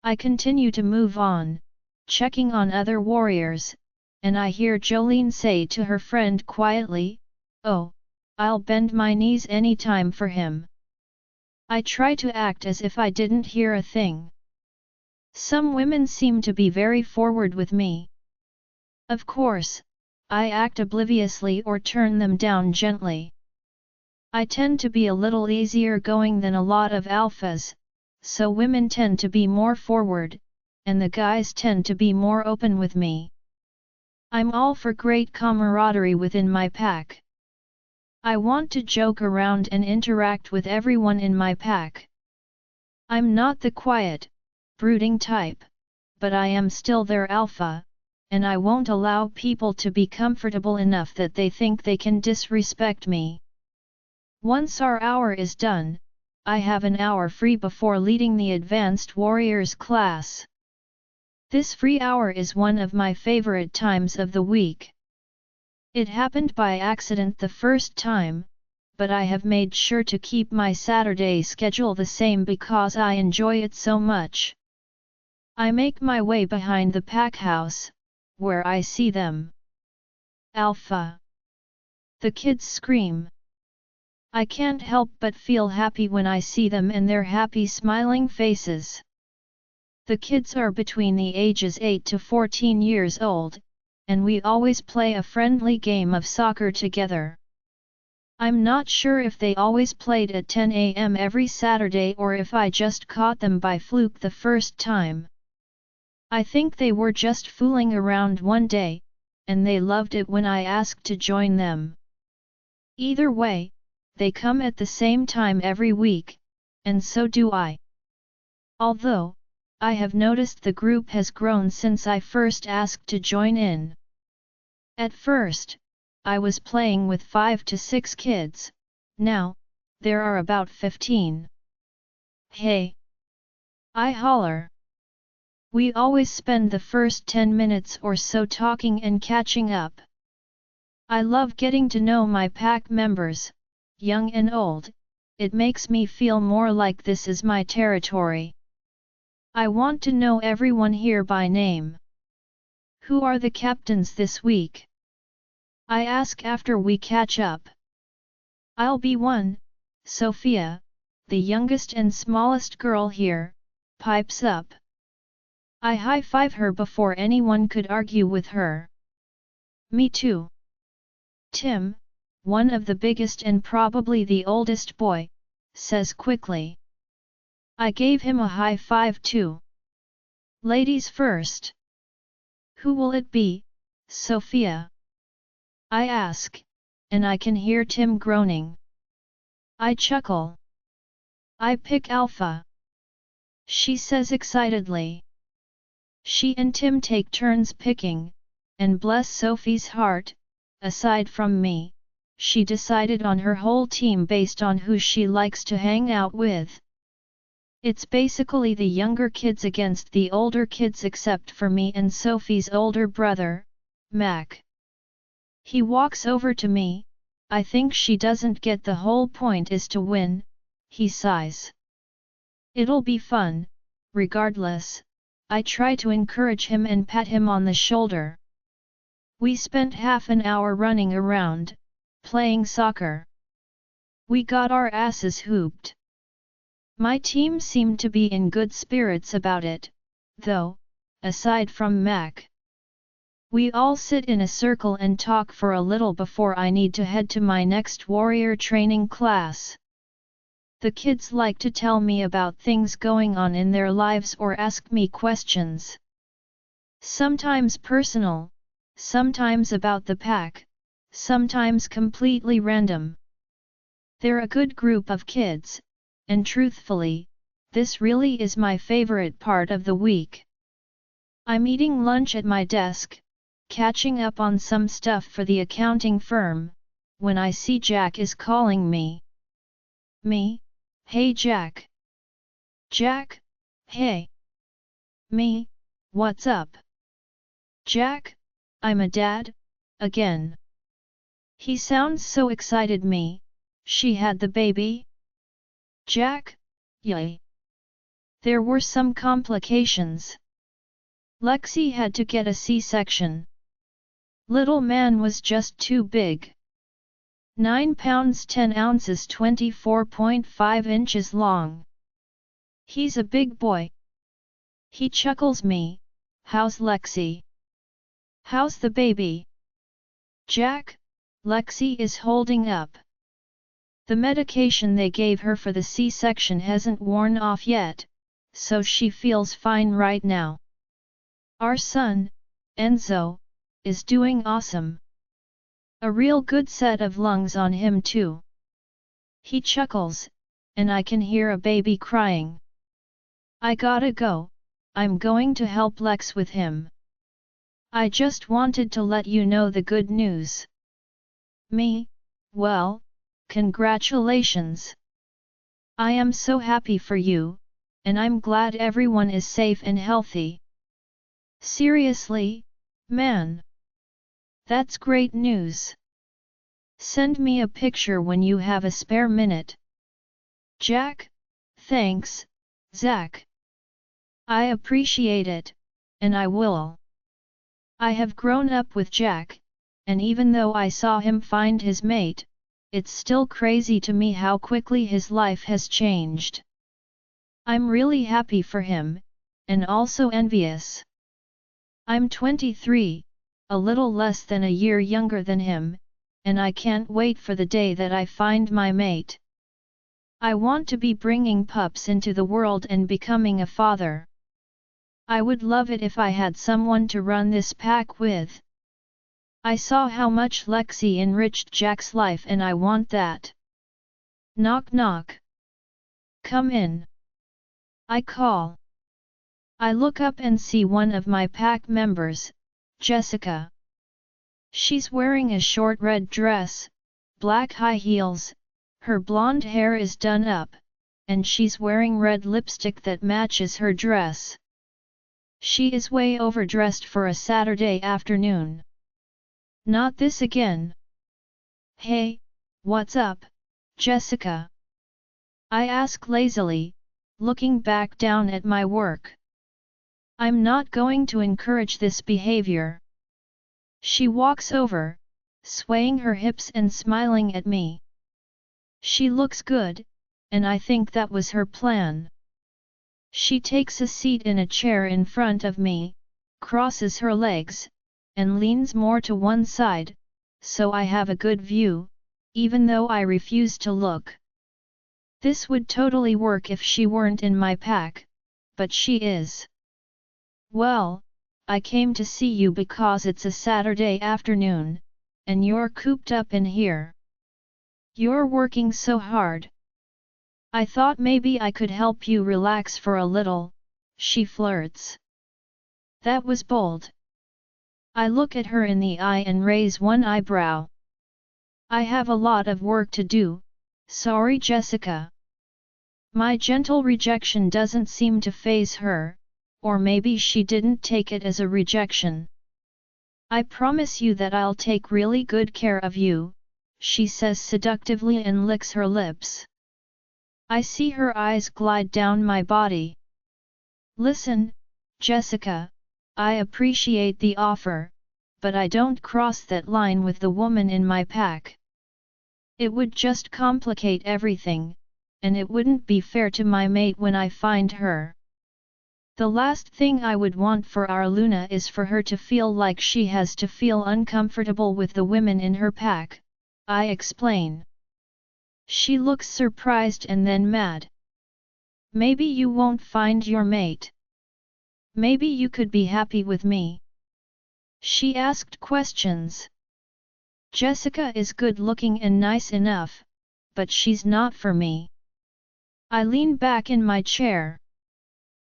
S1: I continue to move on, checking on other warriors, and I hear Jolene say to her friend quietly, "Oh, I'll bend my knees anytime for him." I try to act as if I didn't hear a thing. Some women seem to be very forward with me. Of course, I act obliviously or turn them down gently. I tend to be a little easier going than a lot of alphas, so women tend to be more forward, and the guys tend to be more open with me. I'm all for great camaraderie within my pack. I want to joke around and interact with everyone in my pack. I'm not the quiet, brooding type, but I am still their alpha, and I won't allow people to be comfortable enough that they think they can disrespect me. Once our hour is done, I have an hour free before leading the Advanced Warriors class. This free hour is one of my favorite times of the week. It happened by accident the first time, but I have made sure to keep my Saturday schedule the same because I enjoy it so much. I make my way behind the pack house, where I see them. Alpha! The kids scream. I can't help but feel happy when I see them and their happy smiling faces. The kids are between the ages 8 to 14 years old, and we always play a friendly game of soccer together. I'm not sure if they always played at 10 a.m. every Saturday or if I just caught them by fluke the first time. I think they were just fooling around one day, and they loved it when I asked to join them. Either way, they come at the same time every week, and so do I. Although, I have noticed the group has grown since I first asked to join in. At first, I was playing with 5 to 6 kids, now, there are about 15. Hey! I holler. We always spend the first 10 minutes or so talking and catching up. I love getting to know my pack members, young and old. It makes me feel more like this is my territory. I want to know everyone here by name. Who are the captains this week? I ask after we catch up. I'll be one, Sophia, the youngest and smallest girl here, pipes up. I high-five her before anyone could argue with her. Me too. Tim, one of the biggest and probably the oldest boy, says quickly. I gave him a high five too. Ladies first. Who will it be, Sophia? I ask, and I can hear Tim groaning. I chuckle. I pick Alpha. She says excitedly. She and Tim take turns picking, and bless Sophie's heart, aside from me, she decided on her whole team based on who she likes to hang out with. It's basically the younger kids against the older kids except for me and Sophie's older brother, Mac. He walks over to me. I think she doesn't get the whole point is to win, he sighs. It'll be fun, regardless, I try to encourage him and pat him on the shoulder. We spent half an hour running around, playing soccer. We got our asses hooped. My team seemed to be in good spirits about it, though, aside from Mac. We all sit in a circle and talk for a little before I need to head to my next warrior training class. The kids like to tell me about things going on in their lives or ask me questions. Sometimes personal, sometimes about the pack, sometimes completely random. They're a good group of kids, and truthfully, this really is my favorite part of the week. I'm eating lunch at my desk, catching up on some stuff for the accounting firm, when I see Jack is calling me. Me? Hey Jack. Jack? Hey. Me? What's up? Jack? I'm a dad, again. He sounds so excited me, she had the baby? Jack? Yay. There were some complications. Lexi had to get a C-section. Little man was just too big. 9 pounds 10 ounces 24.5 inches long. He's a big boy. He chuckles me, how's Lexi? How's the baby? Jack, Lexi is holding up. The medication they gave her for the C-section hasn't worn off yet, so she feels fine right now. Our son, Enzo, is doing awesome. A real good set of lungs on him too. He chuckles, and I can hear a baby crying. I gotta go, I'm going to help Lex with him. I just wanted to let you know the good news. Me? Well, congratulations. I am so happy for you, and I'm glad everyone is safe and healthy. Seriously, man. That's great news. Send me a picture when you have a spare minute. Jack? Thanks, Zach. I appreciate it, and I will. I have grown up with Jack, and even though I saw him find his mate, it's still crazy to me how quickly his life has changed. I'm really happy for him, and also envious. I'm 23, a little less than a year younger than him, and I can't wait for the day that I find my mate. I want to be bringing pups into the world and becoming a father. I would love it if I had someone to run this pack with. I saw how much Lexi enriched Jack's life and I want that. Knock knock. Come in. I call. I look up and see one of my pack members, Jessica. She's wearing a short red dress, black high heels, her blonde hair is done up, and she's wearing red lipstick that matches her dress. She is way overdressed for a Saturday afternoon. Not this again. Hey, what's up, Jessica? I ask lazily, looking back down at my work. I'm not going to encourage this behavior. She walks over, swaying her hips and smiling at me. She looks good, and I think that was her plan. She takes a seat in a chair in front of me, crosses her legs, and leans more to one side, so I have a good view, even though I refuse to look. This would totally work if she weren't in my pack, but she is. Well, I came to see you because it's a Saturday afternoon, and you're cooped up in here. You're working so hard. I thought maybe I could help you relax for a little, she flirts. That was bold. I look at her in the eye and raise one eyebrow. I have a lot of work to do, sorry Jessica. My gentle rejection doesn't seem to faze her, or maybe she didn't take it as a rejection. I promise you that I'll take really good care of you, she says seductively and licks her lips. I see her eyes glide down my body. Listen, Jessica, I appreciate the offer, but I don't cross that line with the woman in my pack. It would just complicate everything, and it wouldn't be fair to my mate when I find her. The last thing I would want for our Luna is for her to feel like she has to feel uncomfortable with the women in her pack, I explain. She looks surprised and then mad. Maybe you won't find your mate. Maybe you could be happy with me. She asked questions. Jessica is good looking and nice enough, but she's not for me. I lean back in my chair.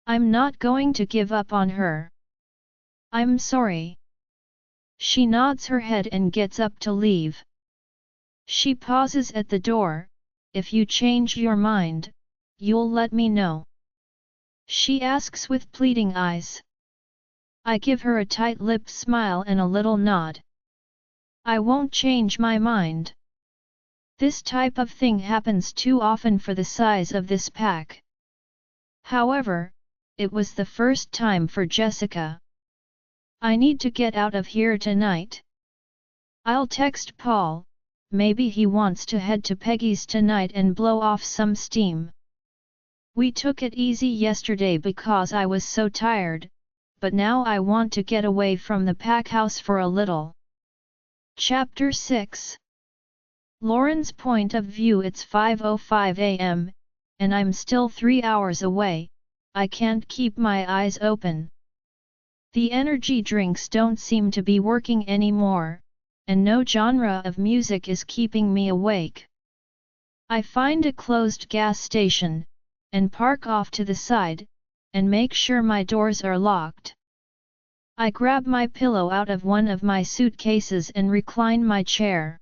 S1: I'm not going to give up on her. I'm sorry. She nods her head and gets up to leave. She pauses at the door. If you change your mind, you'll let me know. She asks with pleading eyes. I give her a tight-lipped smile and a little nod. I won't change my mind. This type of thing happens too often for the size of this pack. However, it was the first time for Jessica. I need to get out of here tonight. I'll text Paul, maybe he wants to head to Peggy's tonight and blow off some steam. We took it easy yesterday because I was so tired, but now I want to get away from the pack house for a little. Chapter 6. Lauren's point of view. It's 5:05 a.m., and I'm still 3 hours away. I can't keep my eyes open. The energy drinks don't seem to be working anymore, and no genre of music is keeping me awake. I find a closed gas station, and park off to the side, and make sure my doors are locked. I grab my pillow out of one of my suitcases and recline my chair.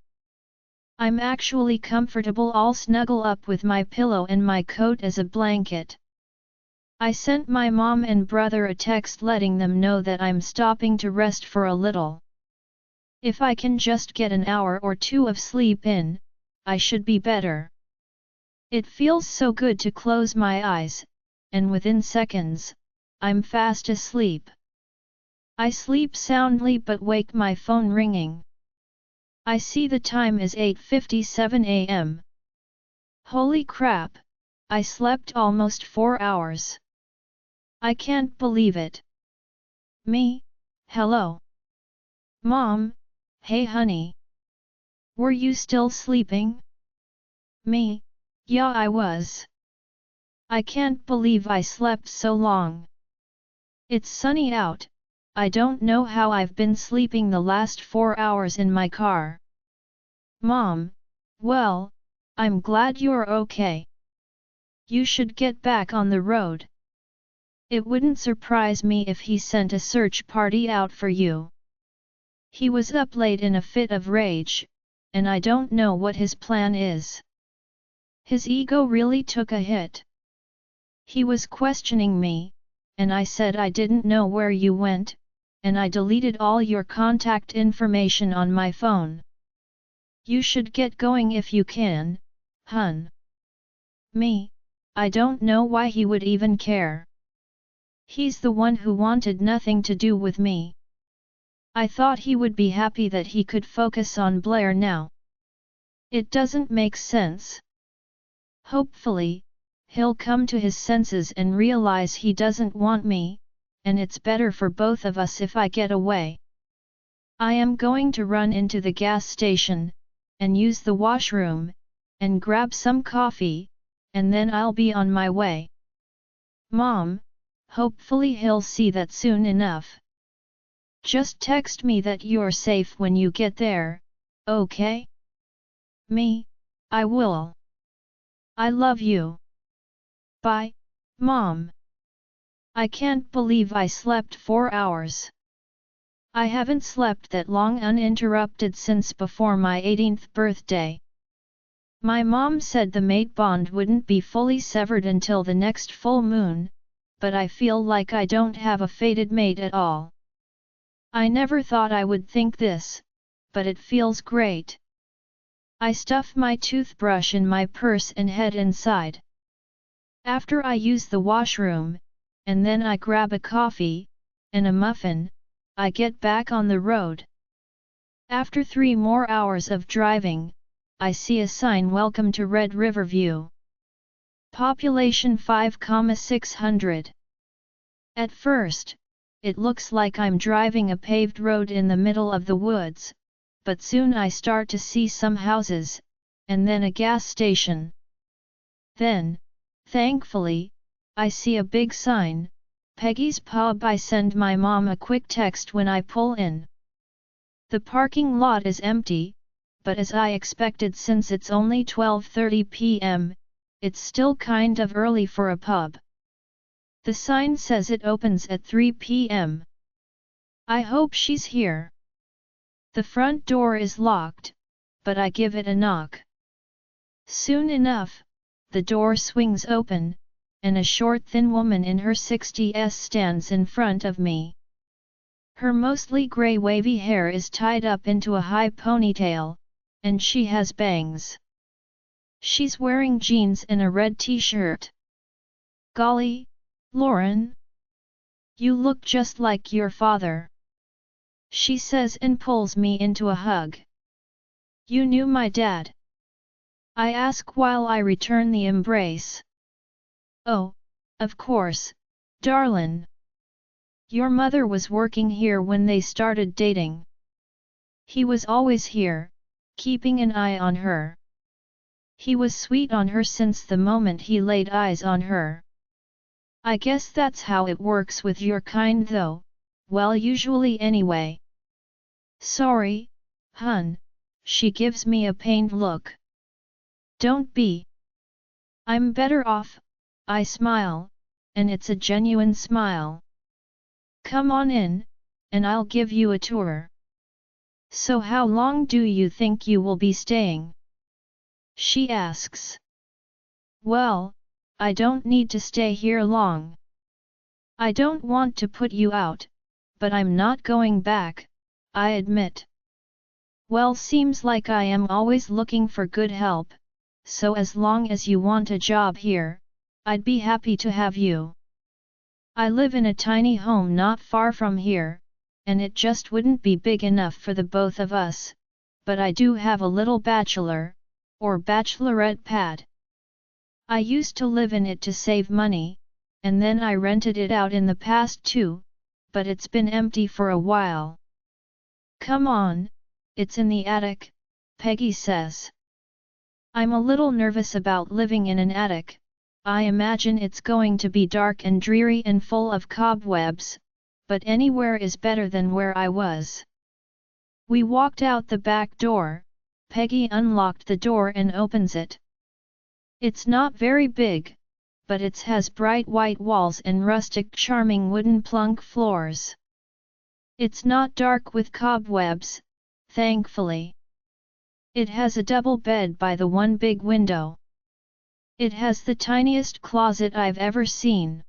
S1: I'm actually comfortable. I'll snuggle up with my pillow and my coat as a blanket. I sent my mom and brother a text letting them know that I'm stopping to rest for a little. If I can just get an hour or two of sleep in, I should be better. It feels so good to close my eyes, and within seconds, I'm fast asleep. I sleep soundly but wake my phone ringing. I see the time is 8:57 a.m. Holy crap, I slept almost 4 hours. I can't believe it. Me? Hello? Mom? Hey honey. Were you still sleeping? Me? Yeah, I was. I can't believe I slept so long. It's sunny out. I don't know how I've been sleeping the last 4 hours in my car. Mom, well, I'm glad you're okay. You should get back on the road. It wouldn't surprise me if he sent a search party out for you. He was up late in a fit of rage, and I don't know what his plan is. His ego really took a hit. He was questioning me, and I said I didn't know where you went, and I deleted all your contact information on my phone. You should get going if you can, hun. Me? I don't know why he would even care. He's the one who wanted nothing to do with me. I thought he would be happy that he could focus on Blair now. It doesn't make sense. Hopefully, he'll come to his senses and realize he doesn't want me, and it's better for both of us if I get away. I am going to run into the gas station, and use the washroom, and grab some coffee, and then I'll be on my way. Mom, hopefully he'll see that soon enough. Just text me that you're safe when you get there, okay? Me, I will. I love you. Bye, Mom. I can't believe I slept 4 hours. I haven't slept that long uninterrupted since before my 18th birthday. My mom said the mate bond wouldn't be fully severed until the next full moon, but I feel like I don't have a fated mate at all. I never thought I would think this, but it feels great. I stuff my toothbrush in my purse and head inside. After I use the washroom, and then I grab a coffee, and a muffin, I get back on the road. After 3 more hours of driving, I see a sign Welcome to Red Riverview. Population 5,600. At first, it looks like I'm driving a paved road in the middle of the woods, but soon I start to see some houses, and then a gas station. Then, thankfully, I see a big sign, Peggy's Pub. I send my mom a quick text when I pull in. The parking lot is empty, but as I expected since it's only 12:30 p.m., it's still kind of early for a pub. The sign says it opens at 3 p.m. I hope she's here. The front door is locked, but I give it a knock. Soon enough, the door swings open, and a short thin woman in her 60s stands in front of me. Her mostly grey wavy hair is tied up into a high ponytail, and she has bangs. She's wearing jeans and a red t-shirt. Golly, Lauren! You look just like your father. She says and pulls me into a hug. You knew my dad? I ask while I return the embrace. Oh, of course, darlin'. Your mother was working here when they started dating. He was always here, keeping an eye on her. He was sweet on her since the moment he laid eyes on her. I guess that's how it works with your kind though, well usually anyway. Sorry, hun, she gives me a pained look. Don't be. I'm better off, I smile, and it's a genuine smile. Come on in, and I'll give you a tour. So how long do you think you will be staying? She asks. Well, I don't need to stay here long. I don't want to put you out, but I'm not going back, I admit. Well, seems like I am always looking for good help, so as long as you want a job here, I'd be happy to have you. I live in a tiny home not far from here, and it just wouldn't be big enough for the both of us, but I do have a little bachelor, or bachelorette pad. I used to live in it to save money, and then I rented it out in the past too, but it's been empty for a while. Come on, it's in the attic, Peggy says. I'm a little nervous about living in an attic. I imagine it's going to be dark and dreary and full of cobwebs, but anywhere is better than where I was. We walked out the back door, Peggy unlocked the door and opens it. It's not very big, but it has bright white walls and rustic charming wooden plank floors. It's not dark with cobwebs, thankfully. It has a double bed by the one big window. It has the tiniest closet I've ever seen.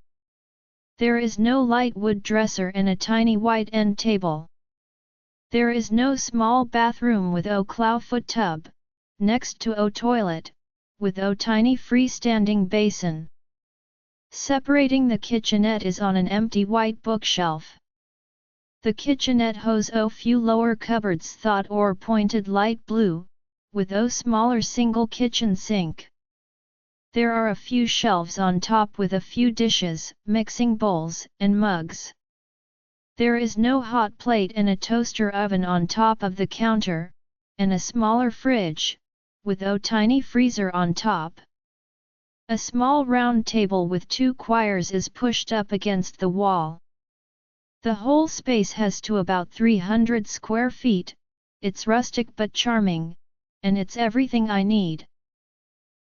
S1: There is no light wood dresser and a tiny white end table. There is no small bathroom with a clawfoot tub, next to a toilet, with a tiny freestanding basin. Separating the kitchenette is on an empty white bookshelf. The kitchenette hose o few lower cupboards thought or pointed light blue, with o smaller single kitchen sink. There are a few shelves on top with a few dishes, mixing bowls, and mugs. There is no hot plate and a toaster oven on top of the counter, and a smaller fridge, with a tiny freezer on top. A small round table with 2 chairs is pushed up against the wall. The whole space has to about 300 square feet, it's rustic but charming, and it's everything I need.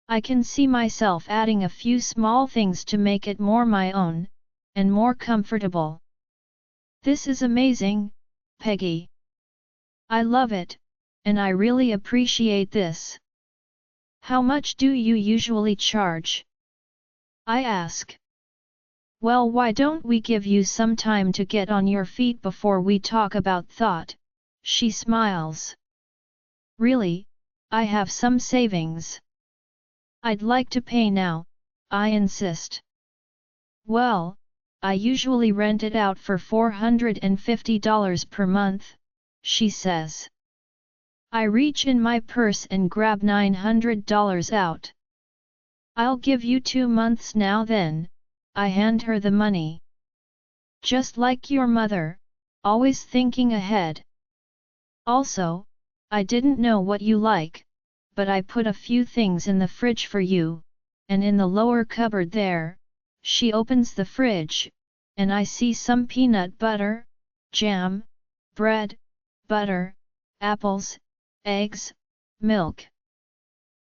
S1: I can see myself adding a few small things to make it more my own, and more comfortable. This is amazing, Peggy. I love it, and I really appreciate this. How much do you usually charge? I ask. Well, why don't we give you some time to get on your feet before we talk about thought? She smiles. Really, I have some savings. I'd like to pay now, I insist. Well, I usually rent it out for $450 per month, she says. I reach in my purse and grab $900 out. I'll give you 2 months now then, I hand her the money. Just like your mother, always thinking ahead. Also, I didn't know what you like, but I put a few things in the fridge for you, and in the lower cupboard there, she opens the fridge, and I see some peanut butter, jam, bread, butter, apples, eggs, milk.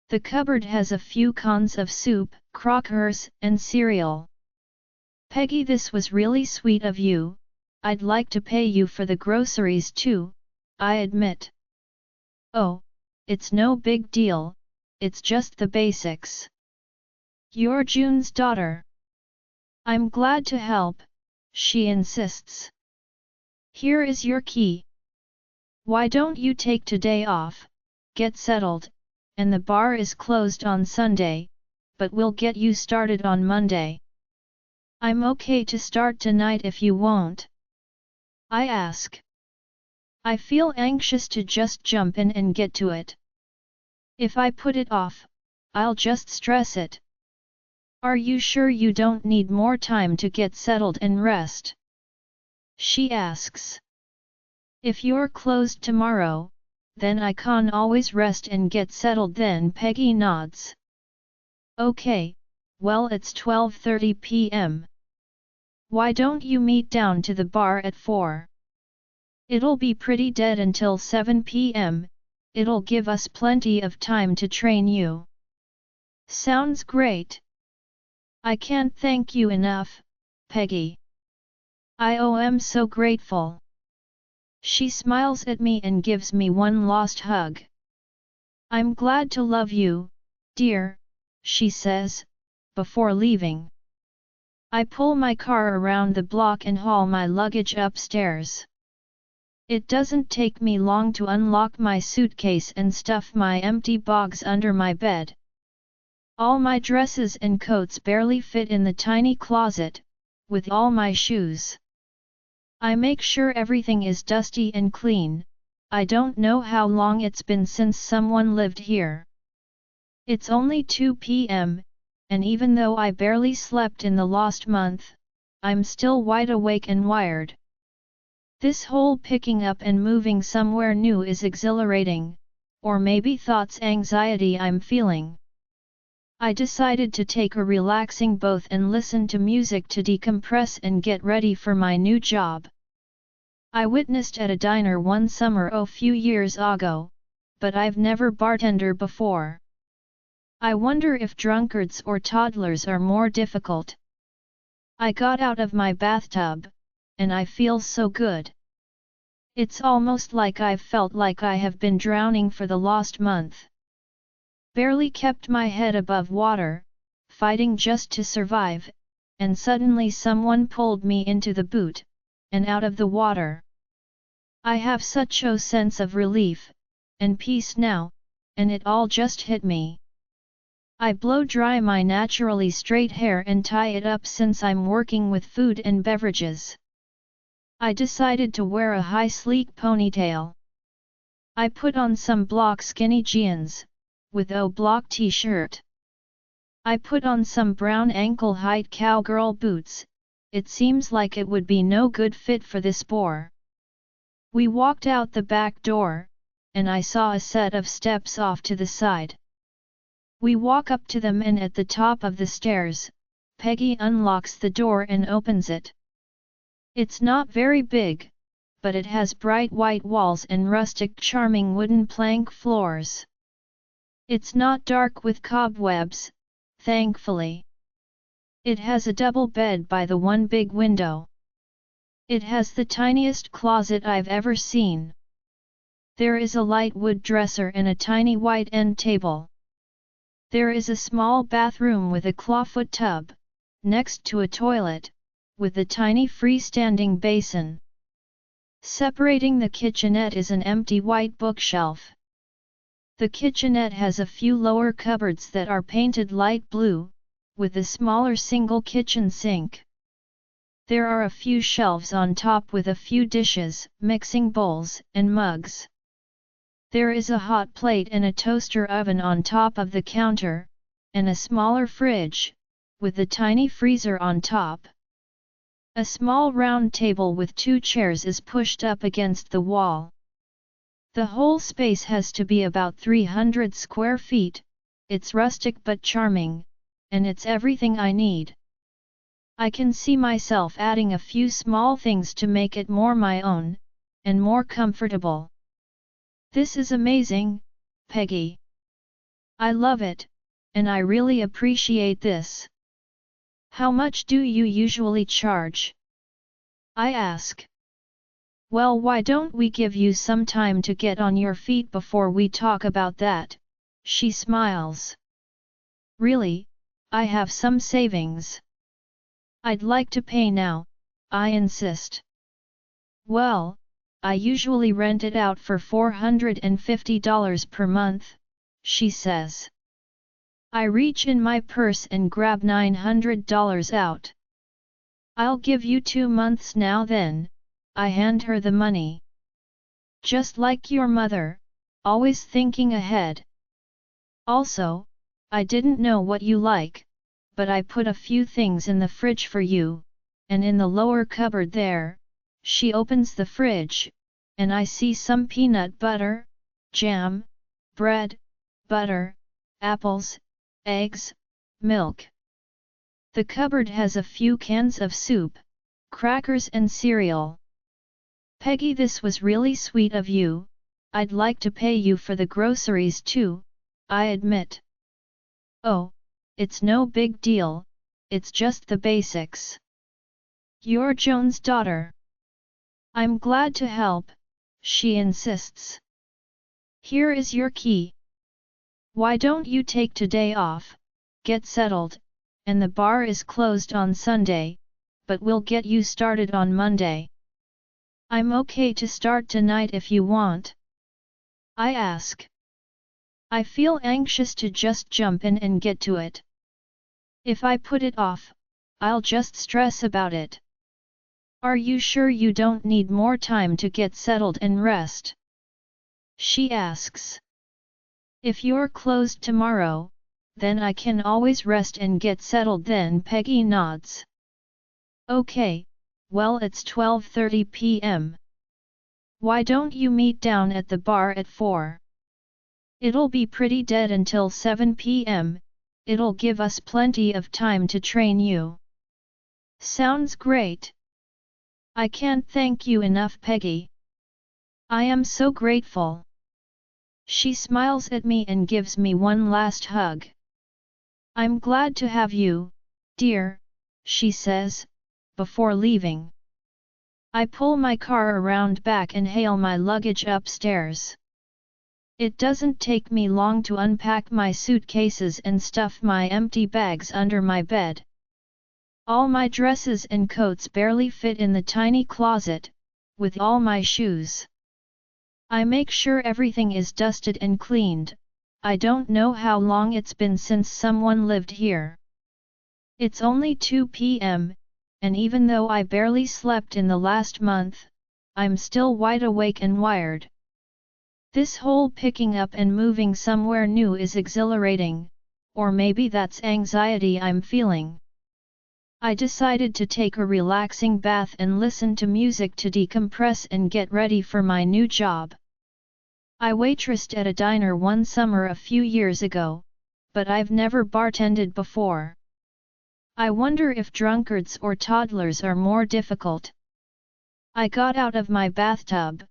S1: The cupboard has a few cans of soup, crackers, and cereal. Peggy, this was really sweet of you. I'd like to pay you for the groceries too, I admit. Oh, it's no big deal, it's just the basics. You're June's daughter. I'm glad to help, she insists. Here is your key. Why don't you take today off, get settled, and the bar is closed on Sunday, but we'll get you started on Monday. I'm okay to start tonight if you won't. I ask. I feel anxious to just jump in and get to it. If I put it off, I'll just stress it. Are you sure you don't need more time to get settled and rest? She asks. If you're closed tomorrow, then I can always rest and get settled then. Peggy nods. Okay, well it's 12:30 p.m. Why don't you meet down to the bar at 4? It'll be pretty dead until 7 p.m, it'll give us plenty of time to train you. Sounds great. I can't thank you enough, Peggy. I am so grateful. She smiles at me and gives me one last hug. I'm glad to love you, dear, she says, before leaving. I pull my car around the block and haul my luggage upstairs. It doesn't take me long to unlock my suitcase and stuff my empty bags under my bed. All my dresses and coats barely fit in the tiny closet, with all my shoes. I make sure everything is dusty and clean. I don't know how long it's been since someone lived here. It's only 2 p.m, and even though I barely slept in the last month, I'm still wide awake and wired. This whole picking up and moving somewhere new is exhilarating, or maybe thought's anxiety I'm feeling. I decided to take a relaxing bath and listen to music to decompress and get ready for my new job. I witnessed at a diner one summer a few years ago, but I've never bartender before. I wonder if drunkards or toddlers are more difficult. I got out of my bathtub, and I feel so good. It's almost like I've felt like I have been drowning for the last month. Barely kept my head above water, fighting just to survive, and suddenly someone pulled me into the boot, and out of the water. I have such a sense of relief, and peace now, and it all just hit me. I blow dry my naturally straight hair and tie it up since I'm working with food and beverages. I decided to wear a high sleek ponytail. I put on some block skinny jeans, with a block t-shirt. I put on some brown ankle-height cowgirl boots. It seems like it would be no good fit for this bore. We walked out the back door, and I saw a set of steps off to the side. We walk up to them, and at the top of the stairs, Peggy unlocks the door and opens it. It's not very big, but it has bright white walls and rustic charming wooden plank floors. It's not dark with cobwebs, thankfully. It has a double bed by the one big window. It has the tiniest closet I've ever seen. There is a light wood dresser and a tiny white end table. There is a small bathroom with a clawfoot tub, next to a toilet, with a tiny freestanding basin. Separating the kitchenette is an empty white bookshelf. The kitchenette has a few lower cupboards that are painted light blue, with a smaller single kitchen sink. There are a few shelves on top with a few dishes, mixing bowls, and mugs. There is a hot plate and a toaster oven on top of the counter, and a smaller fridge, with a tiny freezer on top. A small round table with 2 chairs is pushed up against the wall. The whole space has to be about 300 square feet. It's rustic but charming, and it's everything I need. I can see myself adding a few small things to make it more my own, and more comfortable. This is amazing, Peggy. I love it, and I really appreciate this. How much do you usually charge? I ask. Well, why don't we give you some time to get on your feet before we talk about that? She smiles. Really, I have some savings. I'd like to pay now, I insist. Well, I usually rent it out for $450 per month, she says. I reach in my purse and grab $900 out. I'll give you 2 months now then, I hand her the money. Just like your mother, always thinking ahead. Also, I didn't know what you like, but I put a few things in the fridge for you, and in the lower cupboard there. She opens the fridge, and I see some peanut butter, jam, bread, butter, apples, eggs, milk. The cupboard has a few cans of soup, crackers and cereal. Peggy, this was really sweet of you. I'd like to pay you for the groceries too, I admit. Oh, it's no big deal, it's just the basics. You're Joan's daughter. I'm glad to help, she insists. Here is your key. Why don't you take today off, get settled, and the bar is closed on Sunday, but we'll get you started on Monday. I'm okay to start tonight if you want. I ask. I feel anxious to just jump in and get to it. If I put it off, I'll just stress about it. Are you sure you don't need more time to get settled and rest? She asks. If you're closed tomorrow, then I can always rest and get settled then. Peggy nods. Okay, well it's 12:30 p.m. Why don't you meet down at the bar at 4? It'll be pretty dead until 7 p.m., it'll give us plenty of time to train you. Sounds great. I can't thank you enough, Peggy. I am so grateful. She smiles at me and gives me one last hug. I'm glad to have you, dear, she says, before leaving. I pull my car around back and hail my luggage upstairs. It doesn't take me long to unpack my suitcases and stuff my empty bags under my bed. All my dresses and coats barely fit in the tiny closet, with all my shoes. I make sure everything is dusted and cleaned. I don't know how long it's been since someone lived here. It's only 2 p.m., and even though I barely slept in the last month, I'm still wide awake and wired. This whole picking up and moving somewhere new is exhilarating, or maybe that's anxiety I'm feeling. I decided to take a relaxing bath and listen to music to decompress and get ready for my new job. I waitressed at a diner one summer a few years ago, but I've never bartended before. I wonder if drunkards or toddlers are more difficult. I got out of my bathtub,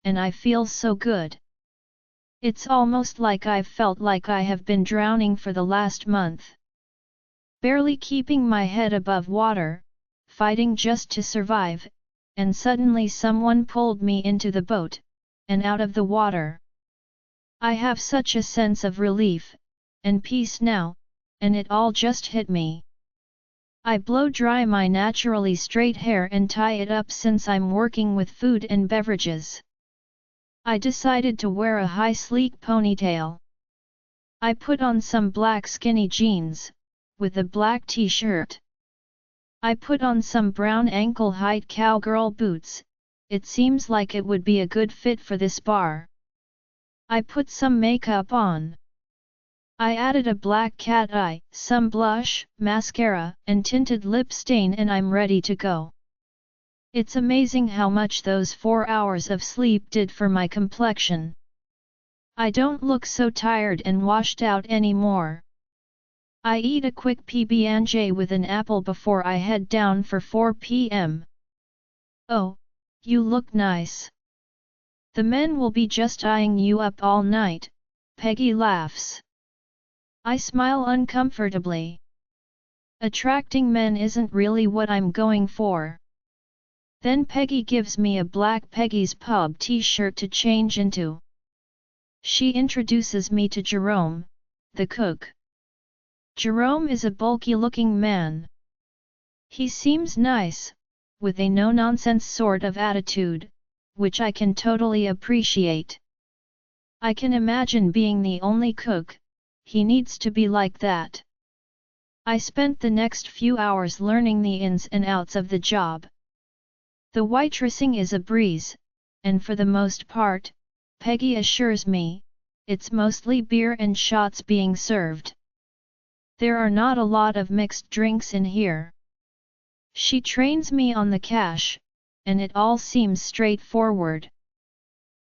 S1: and I feel so good. It's almost like I've felt like I have been drowning for the last month. Barely keeping my head above water, fighting just to survive, and suddenly someone pulled me into the boat, and out of the water. I have such a sense of relief, and peace now, and it all just hit me. I blow dry my naturally straight hair and tie it up since I'm working with food and beverages. I decided to wear a high sleek ponytail. I put on some black skinny jeans, with a black t-shirt. I put on some brown ankle-height cowgirl boots, it seems like it would be a good fit for this bar. I put some makeup on. I added a black cat eye, some blush, mascara, and tinted lip stain, and I'm ready to go. It's amazing how much those 4 hours of sleep did for my complexion. I don't look so tired and washed out anymore. I eat a quick PB&J with an apple before I head down for 4 p.m. Oh, you look nice. The men will be just eyeing you up all night, Peggy laughs. I smile uncomfortably. Attracting men isn't really what I'm going for. Then Peggy gives me a black Peggy's Pub t-shirt to change into. She introduces me to Jerome, the cook. Jerome is a bulky-looking man. He seems nice, with a no-nonsense sort of attitude, which I can totally appreciate. I can imagine being the only cook, he needs to be like that. I spent the next few hours learning the ins and outs of the job. The waitressing is a breeze, and for the most part, Peggy assures me, it's mostly beer and shots being served. There are not a lot of mixed drinks in here. She trains me on the cash, and it all seems straightforward.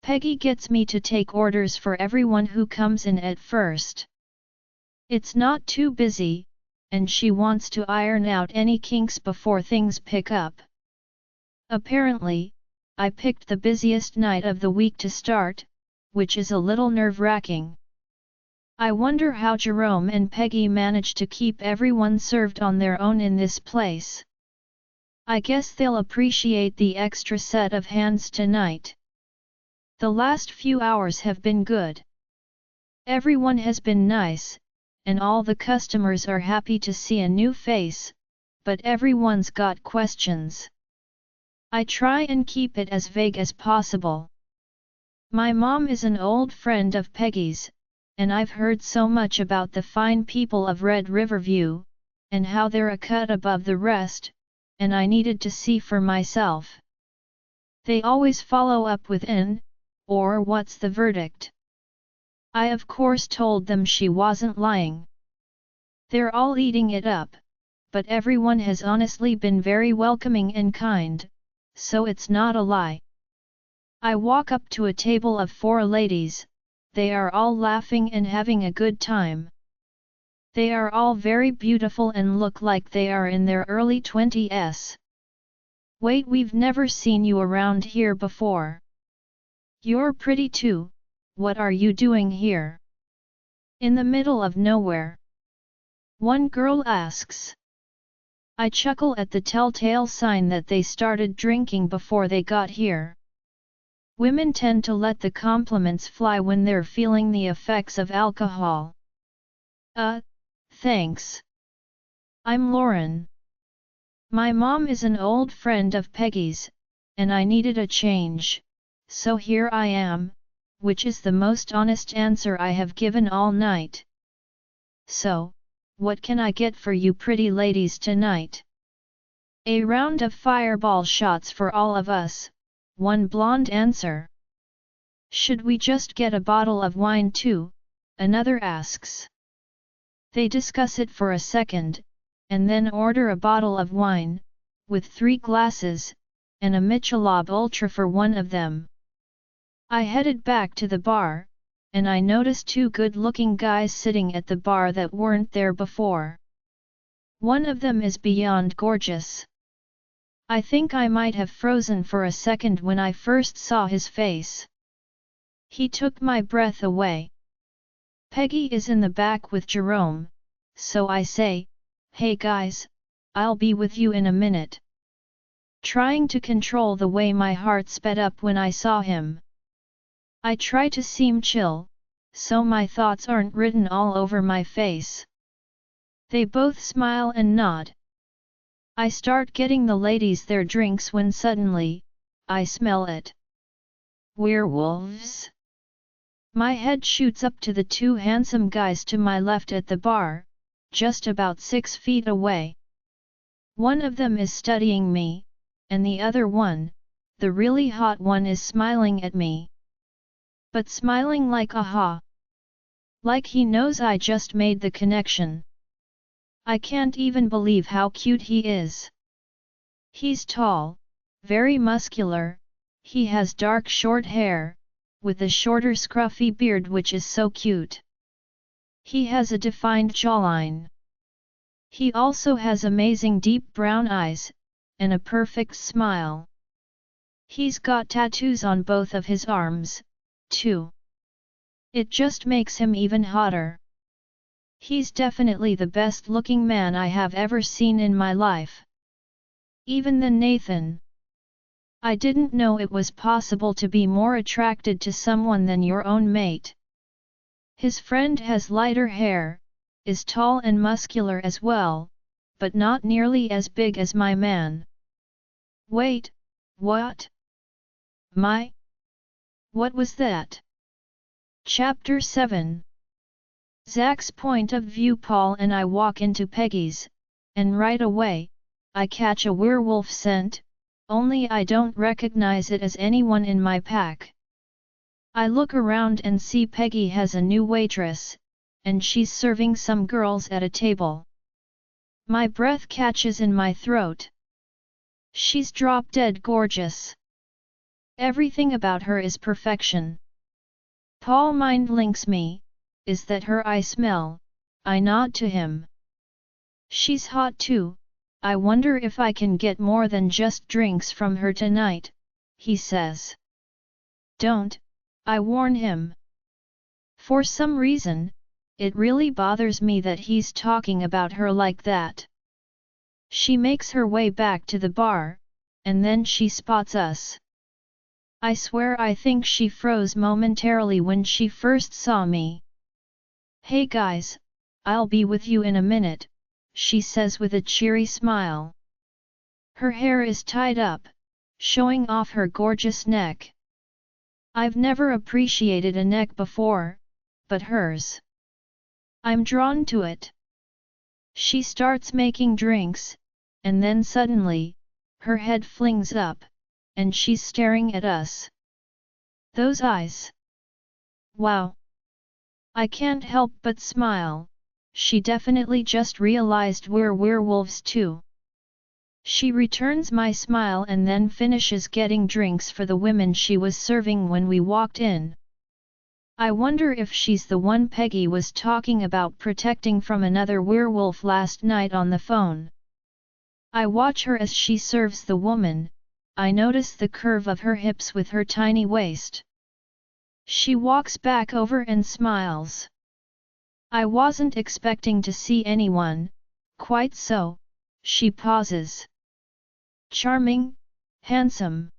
S1: Peggy gets me to take orders for everyone who comes in at first. It's not too busy, and she wants to iron out any kinks before things pick up. Apparently, I picked the busiest night of the week to start, which is a little nerve-wracking. I wonder how Jerome and Peggy manage to keep everyone served on their own in this place. I guess they'll appreciate the extra set of hands tonight. The last few hours have been good. Everyone has been nice, and all the customers are happy to see a new face, but everyone's got questions. I try and keep it as vague as possible. My mom is an old friend of Peggy's, and I've heard so much about the fine people of Red Riverview, and how they're a cut above the rest, and I needed to see for myself. They always follow up with or what's the verdict? I of course told them she wasn't lying. They're all eating it up, but everyone has honestly been very welcoming and kind, so it's not a lie. I walk up to a table of 4 ladies, they are all laughing and having a good time. They are all very beautiful and look like they are in their early 20s. Wait, we've never seen you around here before. You're pretty too, what are you doing here? In the middle of nowhere? One girl asks. I chuckle at the telltale sign that they started drinking before they got here. Women tend to let the compliments fly when they're feeling the effects of alcohol. Thanks. I'm Lauren. My mom is an old friend of Peggy's, and I needed a change, so here I am, which is the most honest answer I have given all night. So, what can I get for you pretty ladies tonight? A round of fireball shots for all of us, one blonde answer. Should we just get a bottle of wine too? Another asks. They discuss it for a second, and then order a bottle of wine, with 3 glasses, and a Michelob Ultra for one of them. I headed back to the bar, and I noticed 2 good-looking guys sitting at the bar that weren't there before. One of them is beyond gorgeous. I think I might have frozen for a second when I first saw his face. He took my breath away. Peggy is in the back with Jerome, so I say, "Hey guys, I'll be with you in a minute." Trying to control the way my heart sped up when I saw him. I try to seem chill, so my thoughts aren't written all over my face. They both smile and nod. I start getting the ladies their drinks when suddenly, I smell it. Werewolves? My head shoots up to the 2 handsome guys to my left at the bar, just about 6 feet away. One of them is studying me, and the other one, the really hot one, is smiling at me. But smiling like aha. Like he knows I just made the connection. I can't even believe how cute he is. He's tall, very muscular, he has dark short hair, with a shorter scruffy beard which is so cute. He has a defined jawline. He also has amazing deep brown eyes, and a perfect smile. He's got tattoos on both of his arms, too. It just makes him even hotter. He's definitely the best looking man I have ever seen in my life. Even than Nathan. I didn't know it was possible to be more attracted to someone than your own mate. His friend has lighter hair, is tall and muscular as well, but not nearly as big as my man. Wait, what? What was that? Chapter 7. Zach's point of view. Paul and I walk into Peggy's, and right away, I catch a werewolf scent, only I don't recognize it as anyone in my pack. I look around and see Peggy has a new waitress, and she's serving some girls at a table. My breath catches in my throat. She's drop-dead gorgeous. Everything about her is perfection. Paul mind links me. Is that her I smell? I nod to him. She's hot too. I wonder if I can get more than just drinks from her tonight, he says. Don't, I warn him. For some reason, it really bothers me that he's talking about her like that. She makes her way back to the bar, and then she spots us. I swear I think she froze momentarily when she first saw me. "Hey guys, I'll be with you in a minute," she says with a cheery smile. Her hair is tied up, showing off her gorgeous neck. I've never appreciated a neck before, but hers. I'm drawn to it. She starts making drinks, and then suddenly, her head flings up, and she's staring at us. Those eyes! Wow! I can't help but smile. She definitely just realized we're werewolves too. She returns my smile and then finishes getting drinks for the women she was serving when we walked in. I wonder if she's the one Peggy was talking about protecting from another werewolf last night on the phone. I watch her as she serves the woman. I notice the curve of her hips with her tiny waist. She walks back over and smiles. I wasn't expecting to see anyone, quite so. She pauses. Charming? Handsome?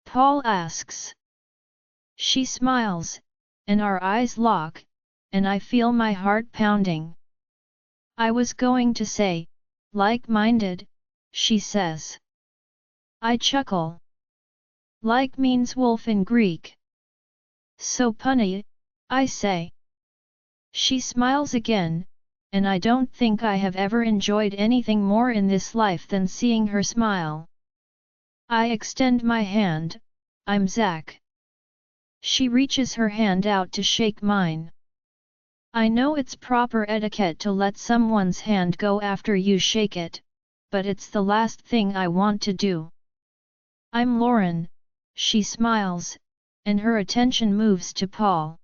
S1: Paul asks. She smiles, and our eyes lock, and I feel my heart pounding. I was going to say, like-minded, she says. I chuckle. Like means wolf in Greek. So punny, I say. She smiles again, and I don't think I have ever enjoyed anything more in this life than seeing her smile. I extend my hand. I'm Zach. She reaches her hand out to shake mine. I know it's proper etiquette to let someone's hand go after you shake it, but it's the last thing I want to do. I'm Lauren, she smiles, and her attention moves to Paul.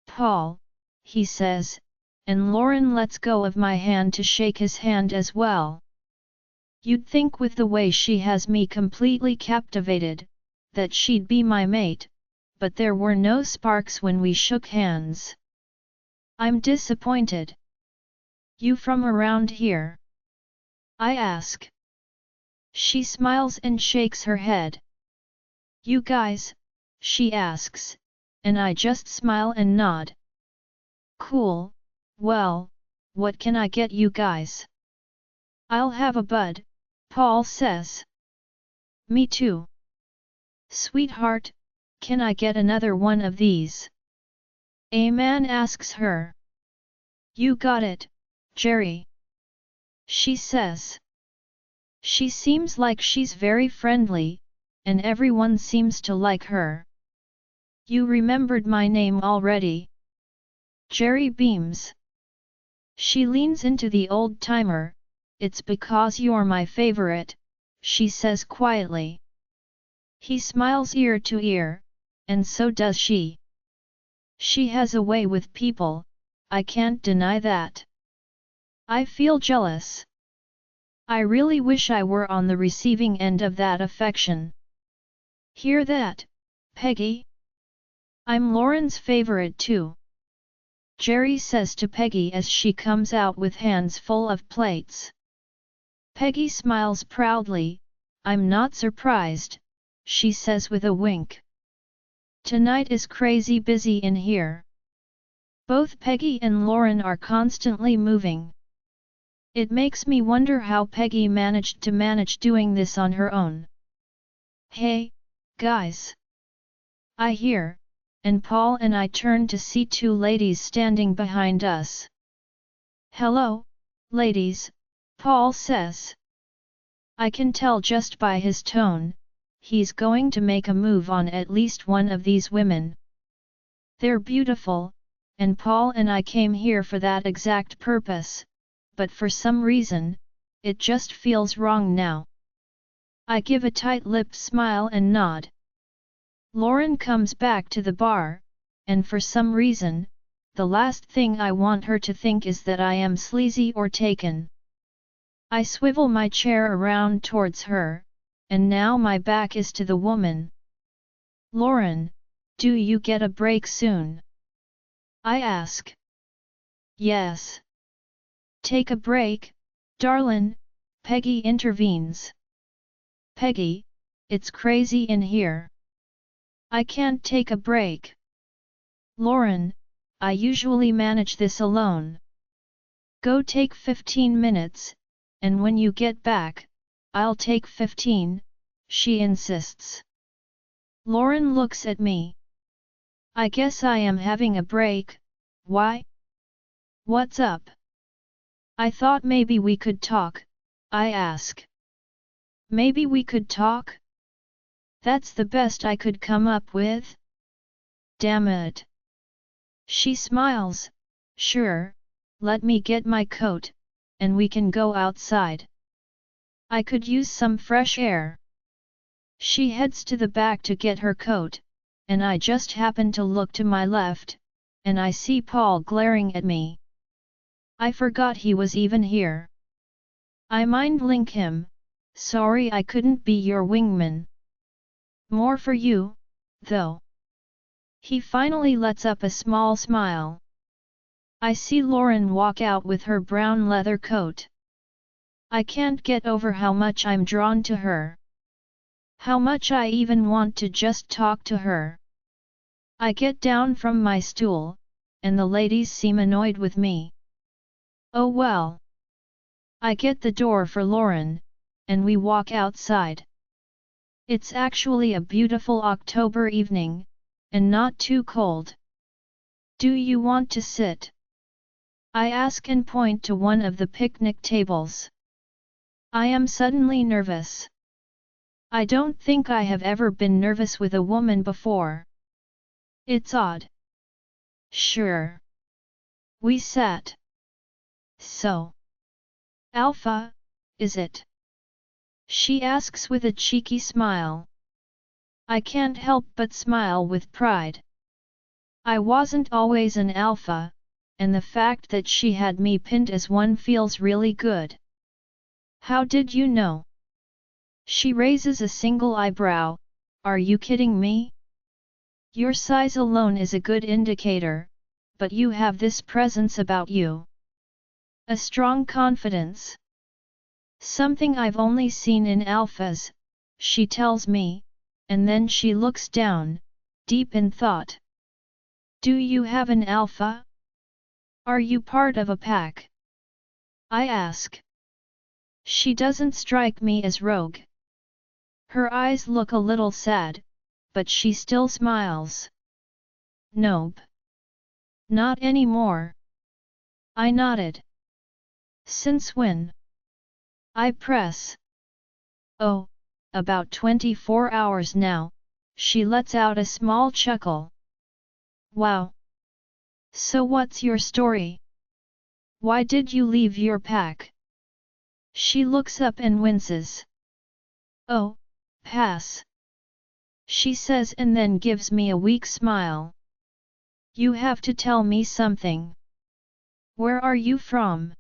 S1: Paul, he says, and Lauren lets go of my hand to shake his hand as well. You'd think with the way she has me completely captivated, that she'd be my mate, but there were no sparks when we shook hands. I'm disappointed. You from around here? I ask. She smiles and shakes her head. You guys? She asks, and I just smile and nod. Cool, well, what can I get you guys? I'll have a bud, Paul says. Me too. Sweetheart, can I get another one of these? A man asks her. You got it, Jerry. She says. She seems like she's very friendly, and everyone seems to like her. You remembered my name already? Jerry beams. She leans into the old-timer. It's because you're my favorite, she says quietly. He smiles ear to ear, and so does she. She has a way with people, I can't deny that. I feel jealous. I really wish I were on the receiving end of that affection. Hear that, Peggy? I'm Lauren's favorite too. Jerry says to Peggy as she comes out with hands full of plates. Peggy smiles proudly. I'm not surprised, she says with a wink. Tonight is crazy busy in here. Both Peggy and Lauren are constantly moving. It makes me wonder how Peggy managed to manage doing this on her own. Hey, guys! I hear, and Paul and I turn to see two ladies standing behind us. Hello, ladies, Paul says. I can tell just by his tone, he's going to make a move on at least one of these women. They're beautiful, and Paul and I came here for that exact purpose, but for some reason, it just feels wrong now. I give a tight-lipped smile and nod. Lauren comes back to the bar, and for some reason, the last thing I want her to think is that I am sleazy or taken. I swivel my chair around towards her, and now my back is to the woman. Lauren, do you get a break soon? I ask. Yes. Take a break, darlin', Peggy intervenes. Peggy, it's crazy in here. I can't take a break. Lauren, I usually manage this alone. Go take 15 minutes, and when you get back, I'll take 15, she insists. Lauren looks at me. I guess I am having a break, why? What's up? I thought maybe we could talk, I ask. Maybe we could talk? That's the best I could come up with? Damn it. She smiles. Sure, let me get my coat, and we can go outside. I could use some fresh air. She heads to the back to get her coat, and I just happen to look to my left, and I see Paul glaring at me. I forgot he was even here. I mind link him. Sorry I couldn't be your wingman. More for you, though. He finally lets up a small smile. I see Lauren walk out with her brown leather coat. I can't get over how much I'm drawn to her. How much I even want to just talk to her. I get down from my stool, and the ladies seem annoyed with me. Oh well. I get the door for Lauren, and we walk outside. It's actually a beautiful October evening, and not too cold. Do you want to sit? I ask and point to one of the picnic tables. I am suddenly nervous. I don't think I have ever been nervous with a woman before. It's odd. Sure. We sat. So. Alpha, is it? She asks with a cheeky smile. I can't help but smile with pride. I wasn't always an alpha, and the fact that she had me pinned as one feels really good. How did you know? She raises a single eyebrow. Are you kidding me? Your size alone is a good indicator, but you have this presence about you. A strong confidence. Something I've only seen in alphas, she tells me, and then she looks down, deep in thought. Do you have an alpha? Are you part of a pack? I ask. She doesn't strike me as rogue. Her eyes look a little sad, but she still smiles. Nope. Not anymore. I nodded. Since when? I press. Oh, about 24 hours now, she lets out a small chuckle. Wow. So what's your story? Why did you leave your pack? She looks up and winces. Oh, pass. She says and then gives me a weak smile. You have to tell me something. Where are you from?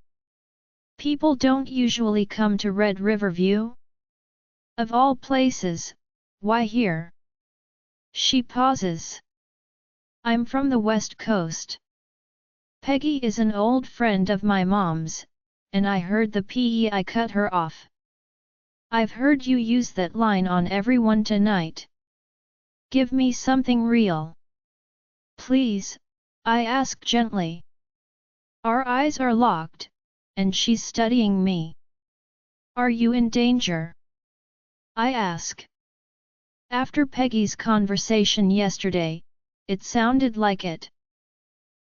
S1: People don't usually come to Red Riverview. Of all places, why here? She pauses. I'm from the West Coast. Peggy is an old friend of my mom's, and I heard the PEI cut her off. I've heard you use that line on everyone tonight. Give me something real. Please, I ask gently. Our eyes are locked, and she's studying me. Are you in danger? I ask. After Peggy's conversation yesterday, it sounded like it.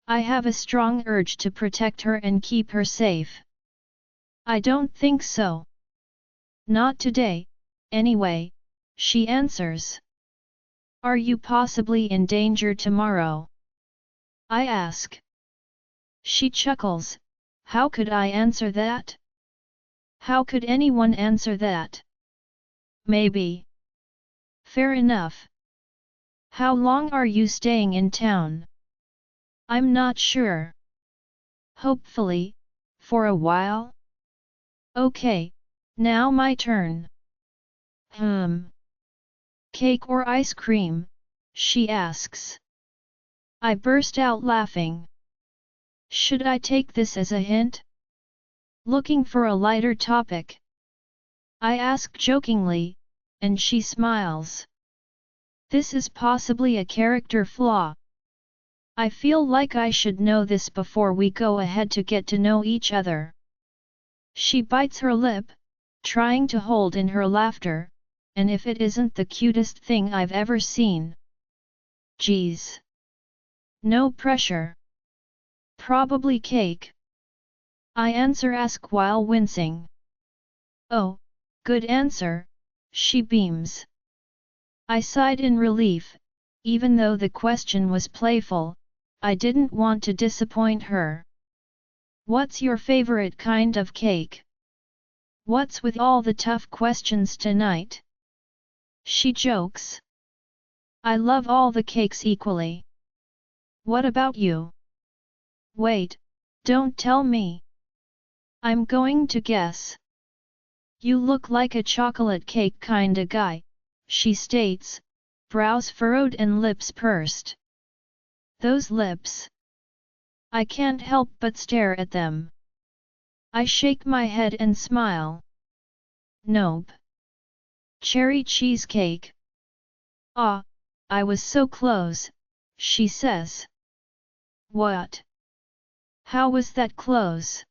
S1: I have a strong urge to protect her and keep her safe. I don't think so. Not today, anyway, she answers. Are you possibly in danger tomorrow? I ask. She chuckles. How could I answer that? How could anyone answer that? Maybe. Fair enough. How long are you staying in town? I'm not sure. Hopefully, for a while? Okay, now my turn. Cake or ice cream? She asks. I burst out laughing. Should I take this as a hint? Looking for a lighter topic? I ask jokingly, and she smiles. This is possibly a character flaw. I feel like I should know this before we go ahead to get to know each other. She bites her lip, trying to hold in her laughter, and if it isn't the cutest thing I've ever seen. Geez. No pressure. Probably cake. I ask while wincing. Oh, good answer, she beams. I sighed in relief, even though the question was playful, I didn't want to disappoint her. What's your favorite kind of cake? What's with all the tough questions tonight? She jokes. I love all the cakes equally. What about you? Wait, don't tell me. I'm going to guess. You look like a chocolate cake kinda guy, she states, brows furrowed and lips pursed. Those lips. I can't help but stare at them. I shake my head and smile. Nope. Cherry cheesecake. Ah, I was so close, she says. What? How was that close?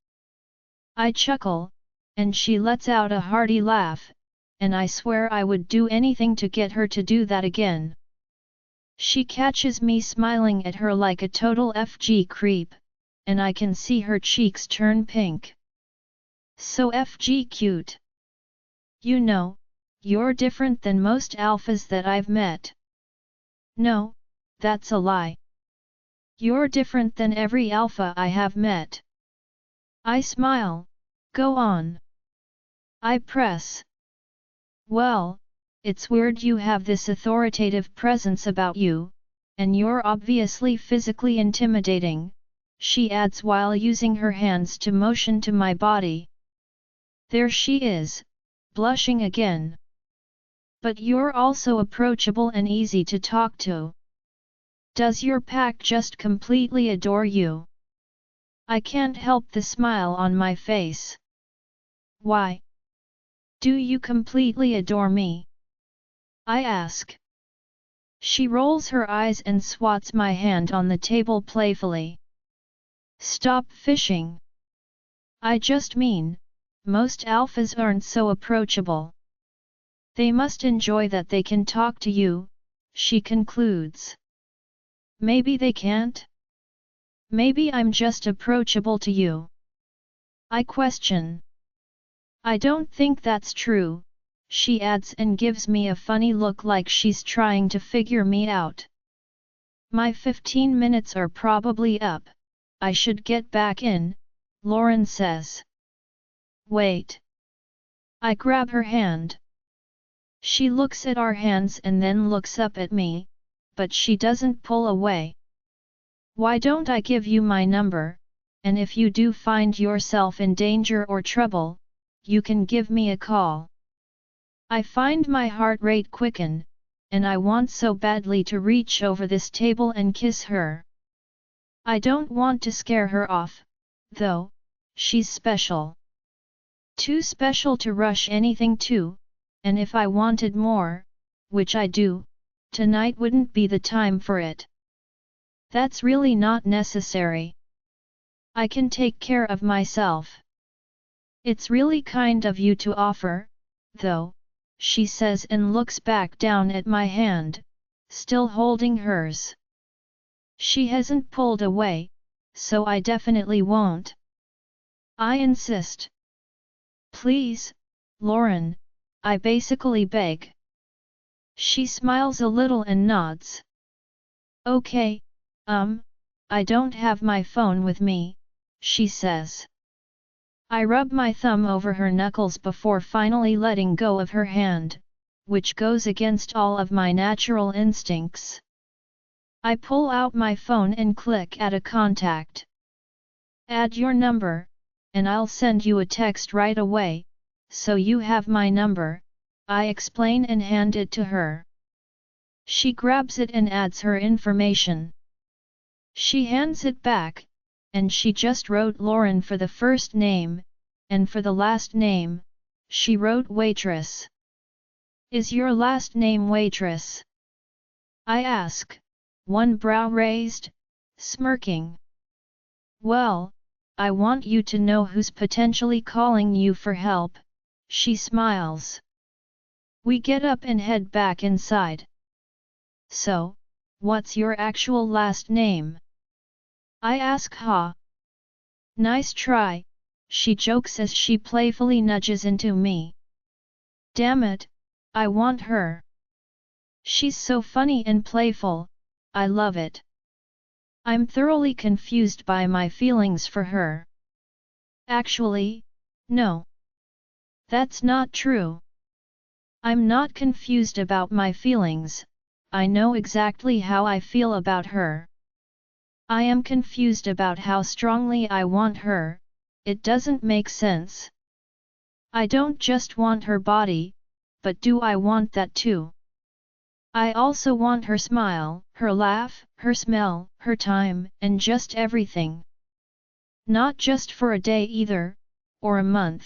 S1: I chuckle, and she lets out a hearty laugh, and I swear I would do anything to get her to do that again. She catches me smiling at her like a total FG creep, and I can see her cheeks turn pink. So FG cute. You know, you're different than most alphas that I've met. No, that's a lie. You're different than every alpha I have met. I smile. Go on. I press. Well, it's weird you have this authoritative presence about you, and you're obviously physically intimidating, she adds while using her hands to motion to my body. There she is, blushing again. But you're also approachable and easy to talk to. Does your pack just completely adore you? I can't help the smile on my face. Why? Do you completely adore me? I ask. She rolls her eyes and swats my hand on the table playfully. Stop fishing. I just mean, most alphas aren't so approachable. They must enjoy that they can talk to you, she concludes. Maybe they can't? Maybe I'm just approachable to you. I question. I don't think that's true, she adds and gives me a funny look like she's trying to figure me out. My 15 minutes are probably up. I should get back in, Lauren says. Wait. I grab her hand. She looks at our hands and then looks up at me, but she doesn't pull away. Why don't I give you my number, and if you do find yourself in danger or trouble, you can give me a call. I find my heart rate quicken, and I want so badly to reach over this table and kiss her. I don't want to scare her off, though, she's special. Too special to rush anything to, and if I wanted more, which I do, tonight wouldn't be the time for it. That's really not necessary. I can take care of myself. It's really kind of you to offer, though, she says and looks back down at my hand, still holding hers. She hasn't pulled away, so I definitely won't. I insist. Please, Lauren, I basically beg. She smiles a little and nods. Okay, I don't have my phone with me, she says. I rub my thumb over her knuckles before finally letting go of her hand, which goes against all of my natural instincts. I pull out my phone and click add a contact. Add your number, and I'll send you a text right away, so you have my number, I explain and hand it to her. She grabs it and adds her information. She hands it back, and she just wrote Lauren for the first name, and for the last name, she wrote waitress. Is your last name waitress? I ask, one brow raised, smirking. Well, I want you to know who's potentially calling you for help, she smiles. We get up and head back inside. So, what's your actual last name? I ask Ha. Nice try, she jokes as she playfully nudges into me. Damn it, I want her. She's so funny and playful, I love it. I'm thoroughly confused by my feelings for her. Actually, no. That's not true. I'm not confused about my feelings, I know exactly how I feel about her. I am confused about how strongly I want her, it doesn't make sense. I don't just want her body, but do I want that too? I also want her smile, her laugh, her smell, her time, and just everything. Not just for a day either, or a month.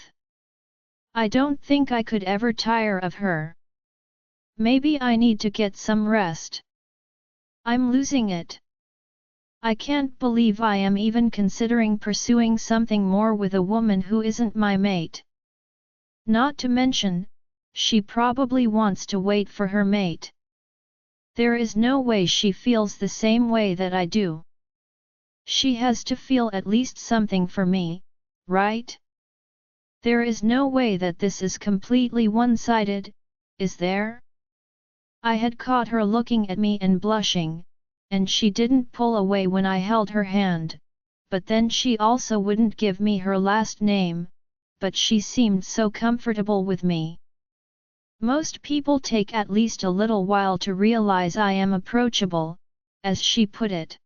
S1: I don't think I could ever tire of her. Maybe I need to get some rest. I'm losing it. I can't believe I am even considering pursuing something more with a woman who isn't my mate. Not to mention, she probably wants to wait for her mate. There is no way she feels the same way that I do. She has to feel at least something for me, right? There is no way that this is completely one-sided, is there? I had caught her looking at me and blushing, and she didn't pull away when I held her hand, but then she also wouldn't give me her last name, but she seemed so comfortable with me. Most people take at least a little while to realize I am approachable, as she put it.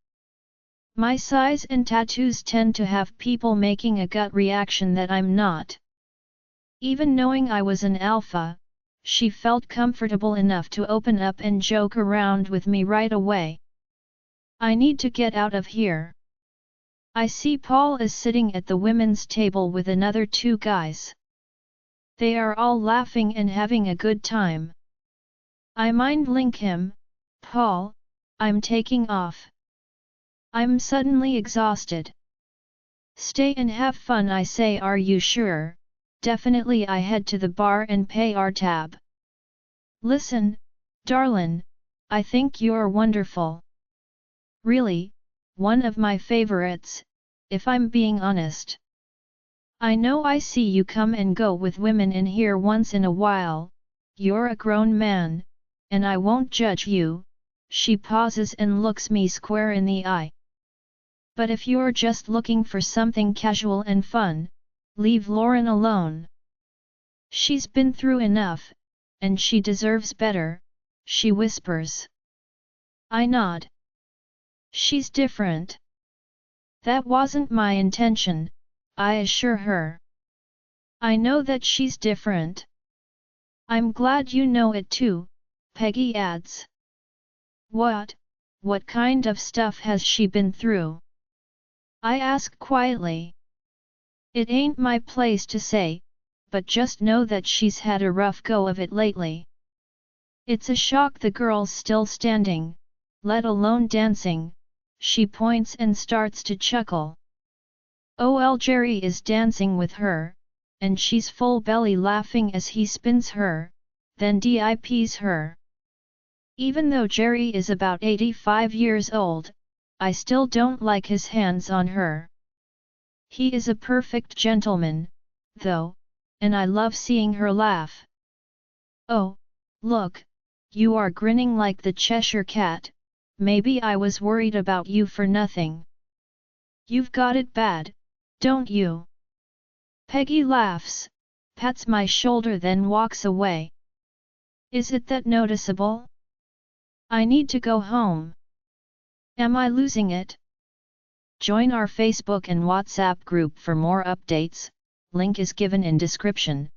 S1: My size and tattoos tend to have people making a gut reaction that I'm not. Even knowing I was an alpha, she felt comfortable enough to open up and joke around with me right away. I need to get out of here. I see Paul is sitting at the women's table with another two guys. They are all laughing and having a good time. I mind link him, Paul, I'm taking off. I'm suddenly exhausted. Stay and have fun, I say. Are you sure? Definitely. I head to the bar and pay our tab. Listen, darlin', I think you're wonderful. Really, one of my favorites, if I'm being honest. I know I see you come and go with women in here once in a while, you're a grown man, and I won't judge you. She pauses and looks me square in the eye. But if you're just looking for something casual and fun, leave Lauren alone. She's been through enough, and she deserves better, she whispers. I nod. She's different. That wasn't my intention, I assure her. I know that she's different. I'm glad you know it too, Peggy adds. What kind of stuff has she been through? I ask quietly. It ain't my place to say, but just know that she's had a rough go of it lately. It's a shock the girl's still standing, let alone dancing, she points and starts to chuckle. OL Jerry is dancing with her, and she's full belly laughing as he spins her, then dips her. Even though Jerry is about 85 years old, I still don't like his hands on her. He is a perfect gentleman, though, and I love seeing her laugh. Oh, look, you are grinning like the Cheshire Cat. Maybe I was worried about you for nothing. You've got it bad, don't you? Peggy laughs, pats my shoulder, then walks away. Is it that noticeable? I need to go home. Am I losing it? Join our Facebook and WhatsApp group for more updates, link is given in description.